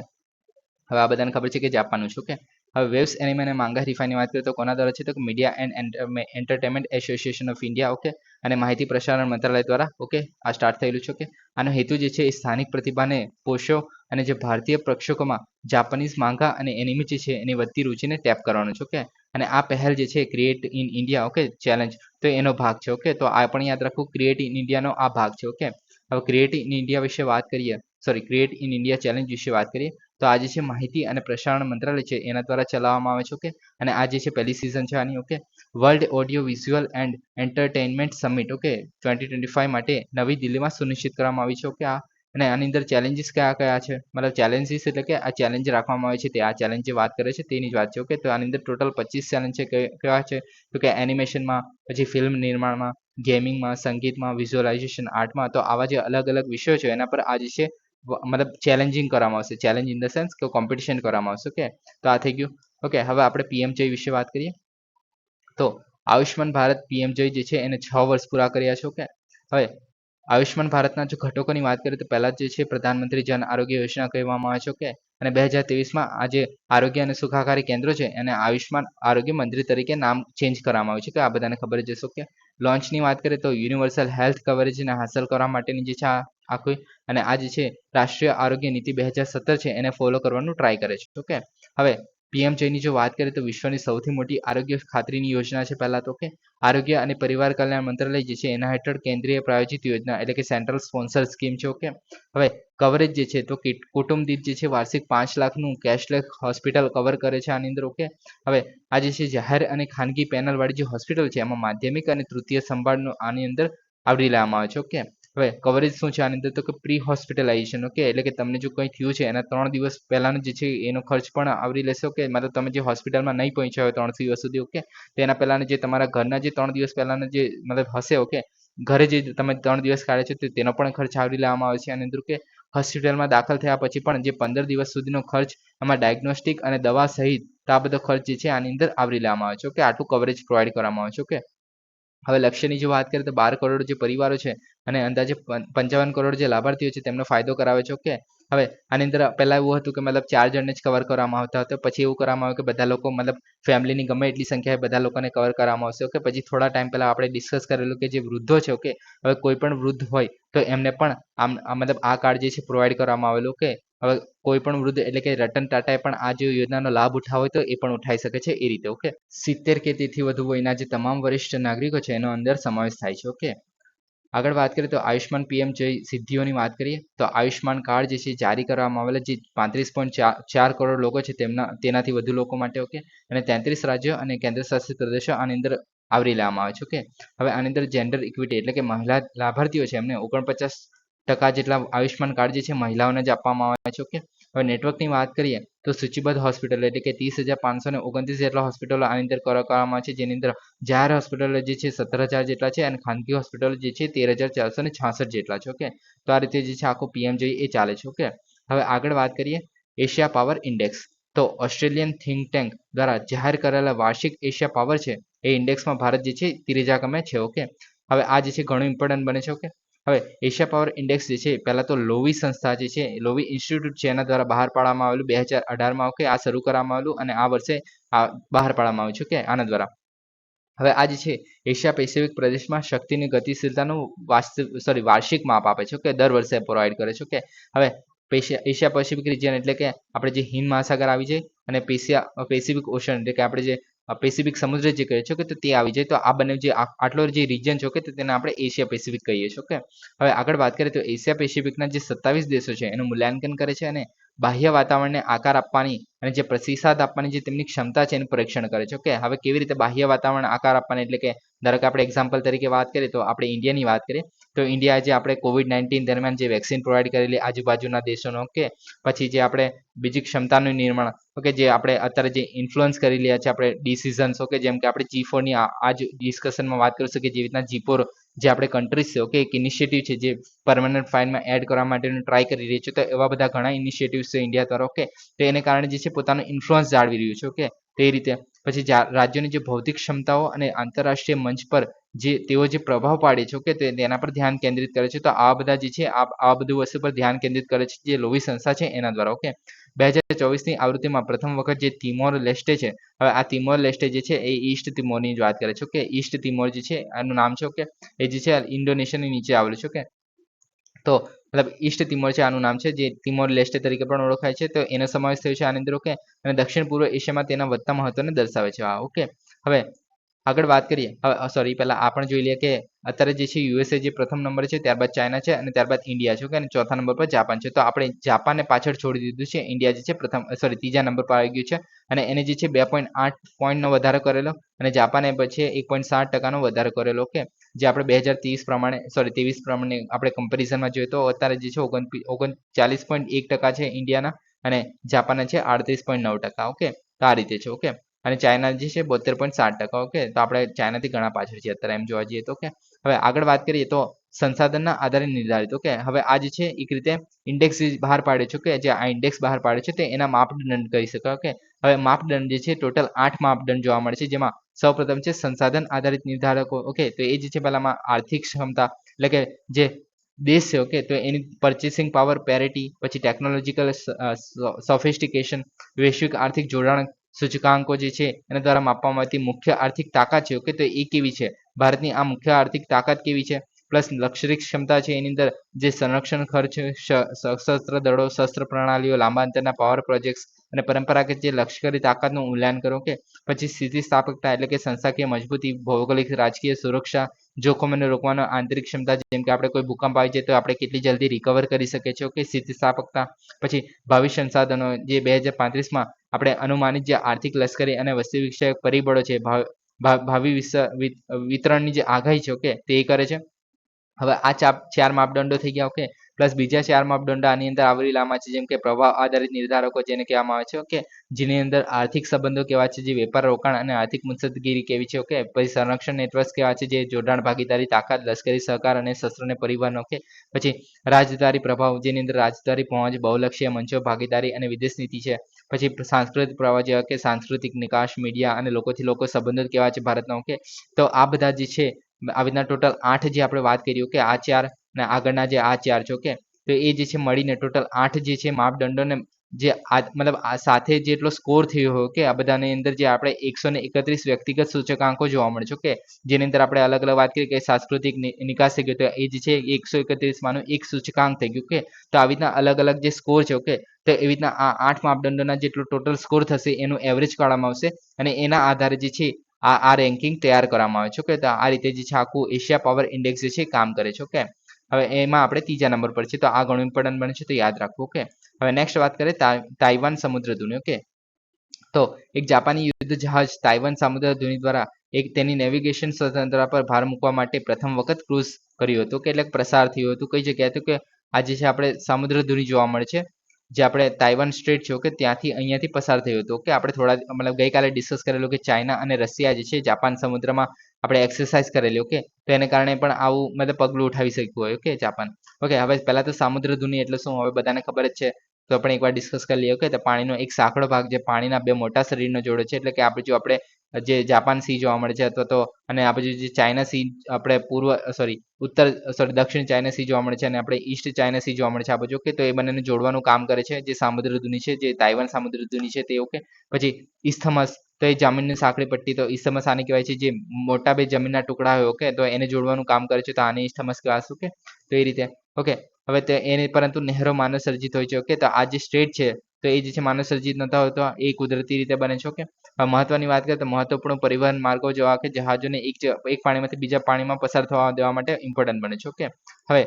હવે આ બધાને ખબર છે કે જાપાનનું છે. ઓકે, હવે વેવ્સ એનિમે અને માંગા હરીફાઈની વાત કરીએ તો કોના દ્વારા છે તો media and entertainment association of India. Okay, અને માહિતી પ્રસારણ મંત્રાલય દ્વારા ઓકે આ સ્ટાર્ટ થયેલું છે. ઓકે, આનો હેતુ જે છે એ સ્થાનિક પ્રતિભાને પોષો અને જે ભારતીય પ્રેક્ષકોમાં જાપાનીઝ માંગા અને એનિમે જે છે એની વધતી રુચિને ટેપ કરવાનો છે. ઓકે, અને આ પહેલ જે છે create in India okay challenge તો એનો ભાગ છે. ઓકે, તો આ પણ યાદ રાખવું ક્રિએટ ઇન ઇન્ડિયાનો આ ભાગ છે. ઓકે, હવે ક્રિએટ ઇન ઇન્ડિયા વિશે વાત કરીએ ક્રિએટ ઇન ઇન્ડિયા ચેલેન્જ વિશે વાત કરીએ તો આ જે છે માહિતી અને પ્રસારણ મંત્રાલય છે એના દ્વારા ચલાવવામાં આવે છે. ઓકે, અને આ જે છે પહેલી સિઝન છે આની. Okay, world audio visual and entertainment summit okay 2025 માટે નવી દિલ્હીમાં સુનિશ્ચિત કરવામાં આવી છે. ઓકે, અને આની અંદર ચેલેન્જીસ કયા કયા છે મતલબ ચેલેન્જીસ એટલે કે આ ચેલેન્જ રાખવામાં આવે છે તે આ ચેલેન્જ જે વાત કરે છે તેની જ વાત છે. ઓકે, તો આની અંદર ટોટલ 25 ચેલેન્જ છે કેવા છે તો કે એનિમેશનમાં, પછી ફિલ્મ નિર્માણમાં, ગેમિંગમાં, સંગીતમાં, વિઝ્યુઅલાઇઝેશન આર્ટમાં, તો આવા જે અલગ અલગ વિષયો છે એના પર આ જે છે મતલબ ચેલેન્જિંગ કરવામાં આવશે. ચેલેન્જ ઇન ધ સેન્સ કે કોમ્પિટિશન કરવામાં આવશે. ઓકે, તો આ થઈ ગયું. ઓકે, હવે આપણે પીએમજય વિશે વાત કરીએ તો આયુષ્માન ભારત પીએમજય જે છે એને 6 વર્ષ પૂરા કર્યા છે. ઓકે, હવે આયુષ્માન ભારતના જો ઘટકોની વાત કરીએ તો પહેલા જે છે પ્રધાનમંત્રી જન આરોગ્ય યોજના કહેવામાં આવે છે. ઓકે, અને 2023માં આ જે આરોગ્ય અને સુખાકારી કેન્દ્રો છે એને આયુષ્માન આરોગ્ય મંત્રી તરીકે નામ ચેન્જ કરવામાં આવ્યું છે કે આ બધાને ખબર જ હશે. ઓકે, લોન્ચની વાત કરીએ તો યુનિવર્સલ હેલ્થ કવરેજને હાંસલ કરવા માટેની જે છે આખી અને આ જે છે રાષ્ટ્રીય આરોગ્ય નીતિ 2017 છે એને ફોલો કરવાનું ટ્રાય કરે છે. ઓકે, હવે પીએમજયની જો વાત કરીએ તો વિશ્વની સૌથી મોટી આરોગ્ય ખાતરીની યોજના છે. પહેલા તો કે આરોગ્ય અને પરિવાર કલ્યાણ મંત્રાલય જે છે એના હેઠળ કેન્દ્રીય પ્રાયોજિત યોજના એટલે કે સેન્ટ્રલ સ્પોન્સર સ્કીમ છે. ઓકે, હવે કવરેજ જે છે તો કુટુંબ દીઠ જે છે વાર્ષિક 5 લાખનું કેશલેસ હોસ્પિટલ કવર કરે છે આની અંદર. ઓકે, હવે આ જે છે જાહેર અને ખાનગી પેનલ વાળી જે હોસ્પિટલ છે એમાં માધ્યમિક અને તૃતીય સંભાળનું આની અંદર આવરી લેવામાં આવે છે. ઓકે, હવે કવરેજ શું છે આની અંદર તો કે પ્રી હોસ્પિટલાઇઝેશન. ઓકે, એટલે કે તમને જો કંઈ થયું છે એના 3 દિવસ પહેલાનો જે છે એનો ખર્ચ પણ આવરી લેશે. ઓકે, મતલબ તમે જે હોસ્પિટલમાં નહીં પહોંચ્યા હોય 3 દિવસ સુધી. ઓકે, તેના પહેલાના જે તમારા ઘરના જે 3 દિવસ પહેલાના જે મતલબ હશે. ઓકે, ઘરે જે તમે 3 દિવસ કાઢે છે તેનો પણ ખર્ચ આવરી લેવામાં આવે છે આની અંદર. કે હોસ્પિટલમાં દાખલ થયા પછી પણ જે 15 દિવસ સુધીનો ખર્ચ એમાં ડાયગ્નોસ્ટિક અને દવા સહિત તો આ બધો ખર્ચ જે છે આની અંદર આવરી લેવામાં આવે છે. ઓકે, આટલું કવરેજ પ્રોવાઈડ કરવામાં આવે છે. ઓકે, હવે લક્ષ્યની જો વાત કરીએ તો 12 કરોડ જે પરિવારો છે અને અંદાજે 55 કરોડ જે લાભાર્થીઓ છે તેમનો ફાયદો કરાવે છે. ઓકે, હવે આની અંદર પહેલા એવું હતું કે મતલબ 4 જણને જ કવર કરવામાં આવતા હતા, પછી એવું કરવામાં આવ્યું કે બધા લોકો મતલબ ફેમિલીની ગમે એટલી સંખ્યાએ બધા લોકોને કવર કરવામાં આવશે. ઓકે, પછી થોડા ટાઈમ પહેલા આપણે ડિસ્કસ કરેલું કે જે વૃદ્ધો છે. ઓકે, હવે કોઈ પણ વૃદ્ધ હોય તો એમને પણ મતલબ આ કાર્ડ જે છે પ્રોવાઈડ કરવામાં આવેલું. ઓકે, હવે કોઈ પણ વૃદ્ધ એટલે કે રતન ટાટાએ પણ આ જે યોજનાનો લાભ ઉઠાવો હોય તો એ પણ ઉઠાઈ શકે છે એ રીતે. ઓકે, 70 કે તેથી વધુ વયના જે તમામ વરિષ્ઠ નાગરિકો છે એનો અંદર સમાવેશ થાય છે. ઓકે, આગળ વાત કરીએ તો આયુષ્માન પીએમજય સિદ્ધિઓની વાત કરીએ તો આયુષ્માન કાર્ડ જે છે જારી કરવામાં આવેલા જે 35.4 કરોડ લોકો છે તેનાથી વધુ લોકો માટે. ઓકે, અને 33 રાજ્યો અને કેન્દ્રશાસિત પ્રદેશો આની અંદર આવરી લેવામાં આવે છે. ઓકે, હવે આની અંદર જેન્ડર ઇક્વિટી એટલે કે મહિલા લાભાર્થીઓ છે એમને 49% જેટલા આયુષ્માન કાર્ડ જે છે મહિલાઓને જ આપવામાં આવે છે. ઓકે, હવે નેટવર્કની વાત કરીએ તો સૂચિબદ્ધ હોસ્પિટલ એટલે કે 30,529 જેટલા હોસ્પિટલો આની અંદર કરવામાં આવે છે, જેની અંદર જાહેર હોસ્પિટલો જે છે 17,000 જેટલા છે અને ખાનગી હોસ્પિટલો જે છે 13,466 જેટલા છે. ઓકે, તો આ રીતે જે છે આખું પીએમજય એ ચાલે છે. ઓકે, હવે આગળ વાત કરીએ એશિયા પાવર ઇન્ડેક્સ તો ઓસ્ટ્રેલિયન થિંક ટેન્ક દ્વારા જાહેર કરેલા વાર્ષિક એશિયા પાવર છે એ ઇન્ડેક્સમાં ભારત જે છે ત્રીજા ક્રમે છે. ઓકે, હવે આ જે છે ઘણું ઇમ્પોર્ટન્ટ બને છે. ઓકે, હવે એશિયા પાવર ઇન્ડેક્સ જે છે પહેલા તો લોવી સંસ્થા જે છે લોવી ઇન્સ્ટિટ્યૂટ છે એના દ્વારા બહાર પાડવામાં આવેલું 2018માં. ઓકે, આ શરૂ કરવામાં આવેલું અને આ વર્ષે બહાર પાડવામાં આવ્યું છે. ઓકે, આના દ્વારા હવે આ જે છે એશિયા પેસિફિક પ્રદેશમાં શક્તિની ગતિશીલતાનું વાર્ષિક માપ આપે છે. ઓકે, દર વર્ષે પ્રોવાઈડ કરે છે. ઓકે, હવે એશિયા પેસિફિક રિજિયન એટલે કે આપણે જે હિન્દ મહાસાગર આવી જાય અને પેસિફિક ઓશન એટલે કે આપણે જે પેસિફિક સમુદ્ર જે કહે છે કે તે આવી જાય તો આ બંને જે આટલો જે રિજિયન છે કે તેને આપણે એશિયા પેસિફિક કહીએ છીએ. ઓકે, હવે આગળ વાત કરીએ તો એશિયા પેસિફિકના જે 27 દેશો છે એનું મૂલ્યાંકન કરે છે અને બાહ્ય વાતાવરણને આકાર આપવાની અને જે પ્રતિસાદ આપવાની જે તેમની ક્ષમતા છે એનું પરીક્ષણ કરે છે. ઓકે, હવે કેવી રીતે બાહ્ય વાતાવરણ આકાર આપવાની એટલે કે ધારો કે આપણે એક્ઝામ્પલ તરીકે વાત કરીએ તો આપણે ઇન્ડિયાની વાત કરીએ તો ઇન્ડિયા જે આપણે COVID-19 દરમિયાન જે વેક્સિન પ્રોવાઈડ કરેલી આજુબાજુના દેશોનો. ઓકે, પછી જે આપણે બીજી ક્ષમતાનું નિર્માણ. ઓકે, જે આપણે અત્યારે જે ઇન્ફ્લુઅન્સ કરી રહ્યા છે આપણે ડિસિઝન્સ. ઓકે, જેમ કે આપણે G4ની આ જ ડિસ્કશનમાં વાત કરીશું કે જેવી રીતના જે આપણે કન્ટ્રીઝ છે ઓકે એક ઇનિશિયેટિવ છે જે પરમનન્ટ ફાઇલમાં એડ કરવા માટેનું ટ્રાય કરી રહી છે. તો એવા બધા ઘણા ઇનિશિયેટિવ્સ છે ઇન્ડિયા દ્વારા ઓકે. તો એને કારણે જે છે પોતાનું ઇન્ફ્લુઅન્સ જાળવી રહ્યું છે ઓકે. તે રીતે પછી રાજ્યોની જે ભૌતિક ક્ષમતાઓ અને આંતરરાષ્ટ્રીય મંચ પર જે તેઓ જે પ્રભાવ પાડે છે ઓકે તેના પર ધ્યાન કેન્દ્રિત કરે છે. તો આ બધા જે છે આ બધું વસ્તુ પર ધ્યાન કેન્દ્રિત કરે છે જે લોવી સંસ્થા છે એના દ્વારા ઓકે. 2024ની આવૃત્તિમાં પ્રથમ વખત જે તિમોર લેસ્ટે છે, હવે આ તિમોર લેસ્ટે જે છે એ ઈસ્ટ તિમોરની જ વાત કરે છે ઓકે. ઈસ્ટ તિમોર જે છે આનું નામ છે ઓકે. એ જે છે ઇન્ડોનેશિયાની નીચે આવેલું છે ઓકે. તો મતલબ ઈસ્ટ તિમોર છે આનું નામ છે, જે તિમોર લેસ્ટે તરીકે પણ ઓળખાય છે. તો એનો સમાવેશ થયો છે આની અંદર ઓકે. અને દક્ષિણ પૂર્વ એશિયામાં તેના વધતા મહત્વને દર્શાવે છે આ ઓકે. હવે આગળ વાત કરીએ, હવે સોરી પહેલા આ પણ જોઈ લઈએ કે અત્યારે જે છે યુએસએ જે પ્રથમ નંબર છે, ત્યારબાદ ચાઇના છે અને ત્યારબાદ ઇન્ડિયા છે ઓકે. અને ચોથા નંબર પર જાપાન છે. તો આપણે જાપાનને પાછળ છોડી દીધું છે. ઇન્ડિયા જે છે ત્રીજા નંબર પર આવી ગયું છે અને એને જે છે 2.8 પોઈન્ટનો વધારો કરેલો અને જાપાને પછી 1.7% વધારો કરેલો ઓકે. જે આપણે 2023 પ્રમાણે 23 પ્રમાણે આપણે કમ્પેરિઝનમાં જોઈએ તો અત્યારે જે છે 39.1% છે ઇન્ડિયાના અને જાપાનના છે 38.9% ઓકે. તો આ રીતે છે ઓકે. અને ચાઇના જે છે 72.7% ઓકે. તો આપણે ચાઇનાથી ઘણા પાછળ છીએ અત્યારે એમ જોવા જઈએ તો ઓકે. હવે આગળ વાત કરીએ તો સંસાધનના આધારે નિર્ધારિત ઓકે. હવે આ જે છે એક રીતે ઇન્ડેક્સ બહાર પાડ્યો છે કે જે આ ઇન્ડેક્સ બહાર પાડ્યો છે તે એના માપદંડ કહી શકાય ઓકે. હવે માપદંડ જે છે ટોટલ 8 માપદંડ જોવા મળે છે, જેમાં સૌપ્રથમ છે સંસાધન આધારિત નિર્ધારકો ઓકે. તો એ જે છે પહેલામાં આર્થિક ક્ષમતા એટલે કે જે દેશ છે ઓકે. તો એની પરચેસિંગ પાવર પેરિટી, પછી ટેકનોલોજીકલ સોફિસ્ટિકેશન, વૈશ્વિક આર્થિક જોડાણ સૂચકાંકો જે છે એના દ્વારા માપવામાં આવતી મુખ્ય આર્થિક તાકાત છે ઓકે. તો એ કેવી છે, ભારતની આ મુખ્ય આર્થિક તાકાત કેવી છે, પ્લસ લશ્કરી ક્ષમતા છે એની અંદર જે સંરક્ષણ ખર્ચ, સશસ્ત્ર દળો, શસ્ત્ર પ્રણાલીઓ, લાંબા અંતરના પાવર પ્રોજેક્ટ્સ અને પરંપરાગત જે લશ્કરી તાકાતનું મૂલ્યાંકન કરો કે પછી સ્થિતિસ્થાપકતા એટલે કે સંસ્થાકીય મજબૂતી, ભૌગોલિક રાજકીય સુરક્ષા, જોખમોને રોકવાનો આંતરિક ક્ષમતા, જેમ કે આપણે કોઈ ભૂકંપ આવી જાય તો આપણે કેટલી જલ્દી રિકવર કરી શકીએ છીએ ઓકે. સ્થિતિસ્થાપકતા, પછી ભાવિ સંસાધનો જે 2035માં આપણે અનુમાનિત જે આર્થિક, લશ્કરી અને વસ્તી વિષયક પરિબળો છે, ભાવિ વિતરણની જે આગાહી છે ઓકે તે કરે છે. હવે આ 4 માપદંડો થઈ ગયા ઓકે. પ્લસ બીજા 4 માપદંડો આની અંદર આવરીલામાં છે, જેમ કે પ્રભાવ આધારિત નિર્ધારકો જેને કહેવામાં આવે છે ઓકે. જેની અંદર આર્થિક સંબંધો કેવા છે, જે વેપાર, રોકાણ અને આર્થિક મુત્સદ્દેગીરી કેવી છે ઓકે. પછી સંરક્ષણ નેટવર્ક કેવા છે, જે જોડાણ, ભાગીદારી, તાકાત, લશ્કરી સહકાર અને શસ્ત્રને પરિવહન ઓકે. પછી રાજદ્વારી પ્રભાવ, જેની અંદર રાજદ્વારી પહોંચ, બહુલક્ષીય મંચો, ભાગીદારી અને વિદેશ નીતિ છે. પછી સાંસ્કૃતિક પ્રભાવ જેવા કે સાંસ્કૃતિક નિકાસ, મીડિયા અને લોકોથી લોકો સંબંધો કેવા છે ભારતના ઓકે. તો આ બધા જે છે આવી રીતના ટોટલ 8 જે આપણે વાત કરી ઓકે. આ 4 અને આગળના જે આ 4 છે ઓકે. તો એ જે છે મળીને ટોટલ 8 જે છે માપદંડોને જે મતલબ આ સાથે જેટલો સ્કોર થયો હોય કે આ બધાની અંદર જે આપણે 131 વ્યક્તિગત સૂચકાંકો જોવા મળે છે ઓકે. જેની અંદર આપણે અલગ અલગ વાત કરી કે સાંસ્કૃતિક નિકાસ થઈ ગયો, તો એ જે છે 131 માનું એક સૂચકાંક થઈ ગયું ઓકે. તો આવી રીતના અલગ અલગ જે સ્કોર છે ઓકે. તો એવી રીતના આ 8 માપદંડોના જેટલો ટોટલ સ્કોર થશે એનું એવરેજ કાઢવામાં આવશે અને એના આધારે જે છે આ રેન્કિંગ તૈયાર કરવામાં આવે છે ઓકે. તો આ રીતે જે છે આખું એશિયા પાવર ઇન્ડેક્સ જે છે કામ કરે છે ઓકે. હવે એમાં આપણે ત્રીજા નંબર પર છે, તો આ ઘણું ઇમ્પોર્ટન્ટ બને છે, તો યાદ રાખવું ઓકે. હવે નેક્સ્ટ વાત કરીએ તાઇવાન સમુદ્ર ધુની ઓકે. તો એક જાપાની યુદ્ધ જહાજ તાઇવાન સમુદ્ર ધુની દ્વારા તેની નેવિગેશન સ્વતંત્રતા પર ભાર મૂકવા માટે પ્રથમ વખત ક્રૂઝ કર્યું હતું કે એટલે પ્રસાર થયું હતું. કઈ જગ્યાએ હતું કે આ જે છે આપણે સમુદ્ર ધુની જોવા મળે છે, જે આપણે તાઇવાન સ્ટ્રેટ છે ઓકે ત્યાંથી અહીંયાથી પસાર થયું હતું ઓકે. આપણે થોડા મતલબ ગઈકાલે ડિસ્કસ કરેલું કે ચાઇના અને રશિયા જે છે જાપાન સમુદ્રમાં આપણે એક્સરસાઇઝ કરેલી ઓકે. તો એને કારણે પણ આવું મતલબ પગલું ઉઠાવી શક્યું હોય ઓકે જાપાન ઓકે. હવે પહેલા તો સમુદ્ર ધુની એટલે શું હવે બધાને ખબર જ છે, તો આપણે એકવાર ડિસ્કસ કરી લઈએ ઓકે. તો પાણીનો એક સાંકડો ભાગ જે પાણીના બે મોટા શરીરનો જોડે છે, એટલે કે આપણે જે જાપાન સી જોવા મળે છે અથવા તો અને આ બાજુ જે ચાઇના સી આપણે દક્ષિણ ચાઇના સી જોવા મળે છે અને આપણે ઈસ્ટ ચાઇના સી જોવા મળે છે આ બાજુ ઓકે. તો એ બંનેને જોડવાનું કામ કરે છે જે સામુદ્ર ધુની છે, જે તાઇવાન સામુદ્ર ધુની છે તે ઓકે. પછી ઇસ્થમસ, તો એ જમીનની સાંકડી પટ્ટી, તો ઇસ્થમસ આને કહેવાય છે જે મોટા બે જમીનના ટુકડા હોય ઓકે. તો એને જોડવાનું કામ કરે છે, તો આને ઇસ્થમસ કહેવાશે ઓકે. તો એ રીતે ઓકે. હવે તે એને પરંતુ નહેરો માનવ સર્જિત હોય છે ઓકે. તો આ જે સ્ટેટ છે તો એ જે છે માનવ સર્જિત નતા હોય, તો એ કુદરતી રીતે બને છે ઓકે. મહત્વની વાત કરીએ તો મહત્વપૂર્ણ પરિવહન માર્ગો જેવા કે જહાજોને એક પાણીમાંથી બીજા પાણીમાં પસાર થવા દેવા માટે ઇમ્પોર્ટન્ટ બને છે ઓકે. હવે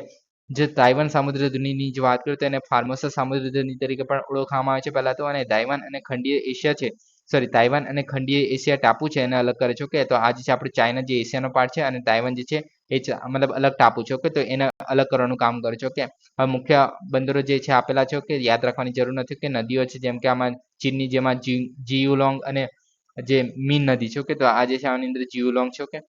જે તાઇવાન સામુદ્ર ધુનીની જે વાત કરીએ તો એને ફાર્મોસા સામુદ્ર ધુની તરીકે પણ ઓળખવામાં આવે છે પહેલા તો. અને તાઇવાન અને ખંડીય એશિયા છે, તાઇવાન અને ખંડીય એશિયા ટાપુ છે એને અલગ કરે છે ઓકે. તો આ જે છે આપણે ચાઇના જે એશિયાનો પાર્ટ છે અને તાઇવાન જે છે એ મતલબ અલગ ટાપુ છે ઓકે. તો એને અલગ કરવાનું કામ કરે છે ઓકે. હવે મુખ્ય બંદરો જે છે આપેલા છે ઓકે, યાદ રાખવાની જરૂર નથી કે નદીઓ છે જેમ કે આમાં ચીનની જેમાં જીયુલોંગ અને જે મીન નદી છે ઓકે. તો આ જે છે આની અંદર જીયુલોંગ છે ઓકે.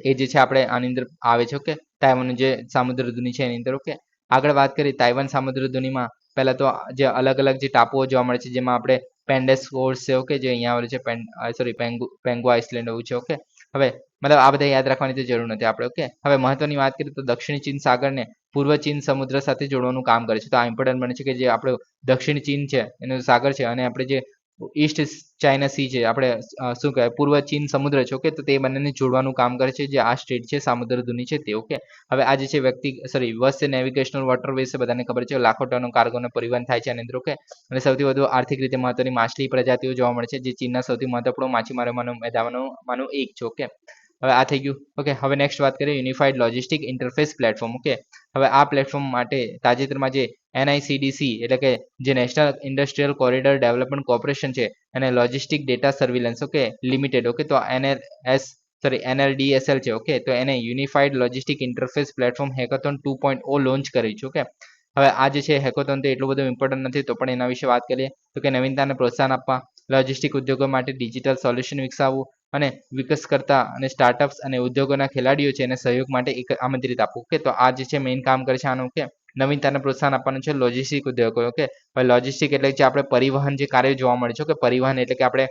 એ જે છે આપણે આની અંદર આવે છે. ઓકે, તાઇવાનનું જે સામુદ્ર ધુની છે એની અંદર. ઓકે, આગળ વાત કરીએ તાઇવાન સામુદ્ર ધુનીમાં પહેલા તો જે અલગ અલગ જે ટાપુઓ જોવા મળે છે જેમાં આપણે પેન્ડેસ કોર્સ છે. ઓકે, જે અહીંયા આવેલું છે સોરી પેંગુ આઇસલેન્ડ એવું છે. ઓકે, હવે મતલબ આ બધા યાદ રાખવાની તો જરૂર નથી આપણે. ઓકે, હવે મહત્વની વાત કરીએ તો દક્ષિણ ચીન સાગરને પૂર્વ ચીન સમુદ્ર સાથે જોડવાનું કામ કરે છે. તો આ ઇમ્પોર્ટન્ટ બને છે કે જે આપણો દક્ષિણ ચીન છે એનું સાગર છે અને આપણે જે ઈસ્ટ ચાઇના સી છે આપણે શું કહેવાય પૂર્વ ચીન સમુદ્ર છે. ઓકે, તો તે બંનેને જોડવાનું કામ કરે છે જે આ સ્ટેટ છે સામુદ્ર ધુની છે તે. ઓકે, હવે આ જે છે વર્ષ નેવિગેશનલ વોટરવેઝ છે બધાને ખબર છે, લાખો ટનો કાર્ગોનું પરિવહન થાય છે આની અંદર. ઓકે, અને સૌથી વધુ આર્થિક રીતે મહત્વની માછલી પ્રજાતિઓ જોવા મળે છે જે ચીનના સૌથી મહત્વપૂર્ણ માછીમારોમાંનું મેદાનોમાંનું એક છે. ઓકે, હવે આ થઈ ગયું. ઓકે, હવે નેક્સ્ટ વાત કરીએ unified logistic interface platform. Okay, હવે આ પ્લેટફોર્મ માટે તાજેતરમાં જે NICDC એટલે કે જે national industrial corridor development corporation છે અને logistic data સર્વિલન્સ okay limited. Okay, તો NLDSL છે. ઓકે, તો એને unified logistic interface platform hackathon 2.0 launch કરી છે. ઓકે, હવે આ જે છે હેકાથોન તો એટલું બધું ઇમ્પોર્ટન્ટ નથી તો પણ એના વિશે વાત કરીએ તો કે નવીનતાને પ્રોત્સાહન આપવા, લોજિસ્ટિક ઉદ્યોગો માટે ડિજિટલ સોલ્યુશન વિકસાવવું અને વિકાસ કરતા અને સ્ટાર્ટઅપ્સ અને ઉદ્યોગોના ખેલાડીઓ છે એને સહયોગ માટે એક આમંત્રિત આપવું. ઓકે, તો આ જે છે મેઇન કામ કરે છે આનું. ઓકે, નવીનતાને પ્રોત્સાહન આપવાનું છે લોજિસ્ટિક ઉદ્યોગો. ઓકે, હવે લોજિસ્ટિક એટલે જે આપણે પરિવહન જે કાર્ય જોવા મળે છે કે પરિવહન એટલે કે આપણે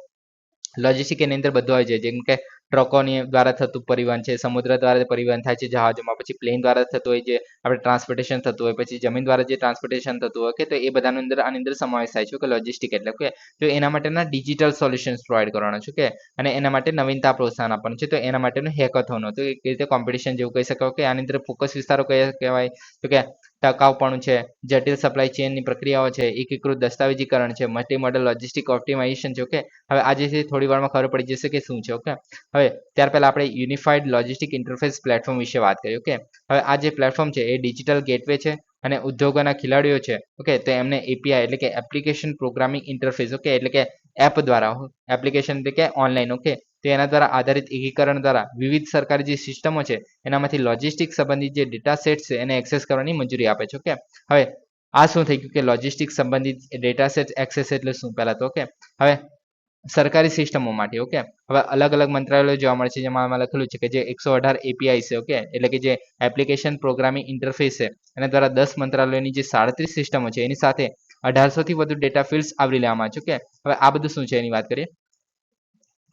લોજિસ્ટિક એની અંદર બધું આવી જાય જેમ કે ટ્રકોની દ્વારા થતું પરિવહન છે, સમુદ્ર દ્વારા પરિવહન થાય છે જહાજોમાં, પછી પ્લેન દ્વારા થતું હોય જે આપણે ટ્રાન્સપોર્ટેશન થતું હોય, પછી જમીન દ્વારા જે ટ્રાન્સપોર્ટેશન થતું હોય. ઓકે, તો એ બધાનો અંદર આની અંદર સમાવેશ થાય છે કે લોજિસ્ટિક એટલે. ઓકે, તો એના માટેના ડિજિટલ સોલ્યુશન્સ પ્રોવાઈડ કરવાના છે. ઓકે, અને એના માટે નવીનતા પ્રોત્સાહન આપવાનું છે તો એના માટેનું હેકાથોન હતું એક રીતે કોમ્પિટિશન જેવું કહી શકાય. ઓકે, આની અંદર ફોકસ વિસ્તારો કયા કહેવાય તો કે ટકાઉપણું છે, જટિલ સપ્લાય ચેનની પ્રક્રિયાઓ છે, એકીકૃત દસ્તાવેજીકરણ છે, મલ્ટી મોડલ લોજિસ્ટિક ઓપ્ટિમાઇઝેશન છે. ઓકે, હવે આજે છે થોડી વારમાં ખબર પડી જશે કે શું છે. ઓકે, હવે ત્યાર પહેલા આપણે યુનિફાઈડ લોજિસ્ટિક ઇન્ટરફેસ પ્લેટફોર્મ વિશે વાત કરીએ. ઓકે, હવે આ જે પ્લેટફોર્મ છે એ ડિજિટલ ગેટવે છે અને ઉદ્યોગોના ખેલાડીઓ છે. ઓકે, તો એમને API એટલે કે એપ્લિકેશન પ્રોગ્રામિંગ ઇન્ટરફેસ. ઓકે, એટલે કે એપ દ્વારા એપ્લિકેશન એટલે કે ઓનલાઈન. ઓકે, તો એના દ્વારા આધારિત એકીકરણ દ્વારા વિવિધ સરકારી જે સિસ્ટમો છે એનામાંથી લોજિસ્ટિક સંબંધિત જે ડેટા સેટ છે એને એક્સેસ કરવાની મંજૂરી આપે છે. ઓકે, હવે આ શું થઈ ગયું કે લોજિસ્ટિક સંબંધિત ડેટા સેટ એક્સેસ એટલે શું પહેલા તો. ઓકે, હવે સરકારી સિસ્ટમો માટે. ઓકે, હવે અલગ અલગ મંત્રાલયો જોવા મળે છે જેમાં આમાં લખેલું છે કે જે 118 API છે. ઓકે, એટલે કે જે એપ્લિકેશન પ્રોગ્રામિંગ ઇન્ટરફેસ છે એના દ્વારા 10 મંત્રાલયોની જે 37 સિસ્ટમો છે એની સાથે 1800 થી વધુ ડેટા ફિલ્ડ્સ આવરી લેવામાં આવે છે. ઓકે, હવે આ બધું શું છે એની વાત કરીએ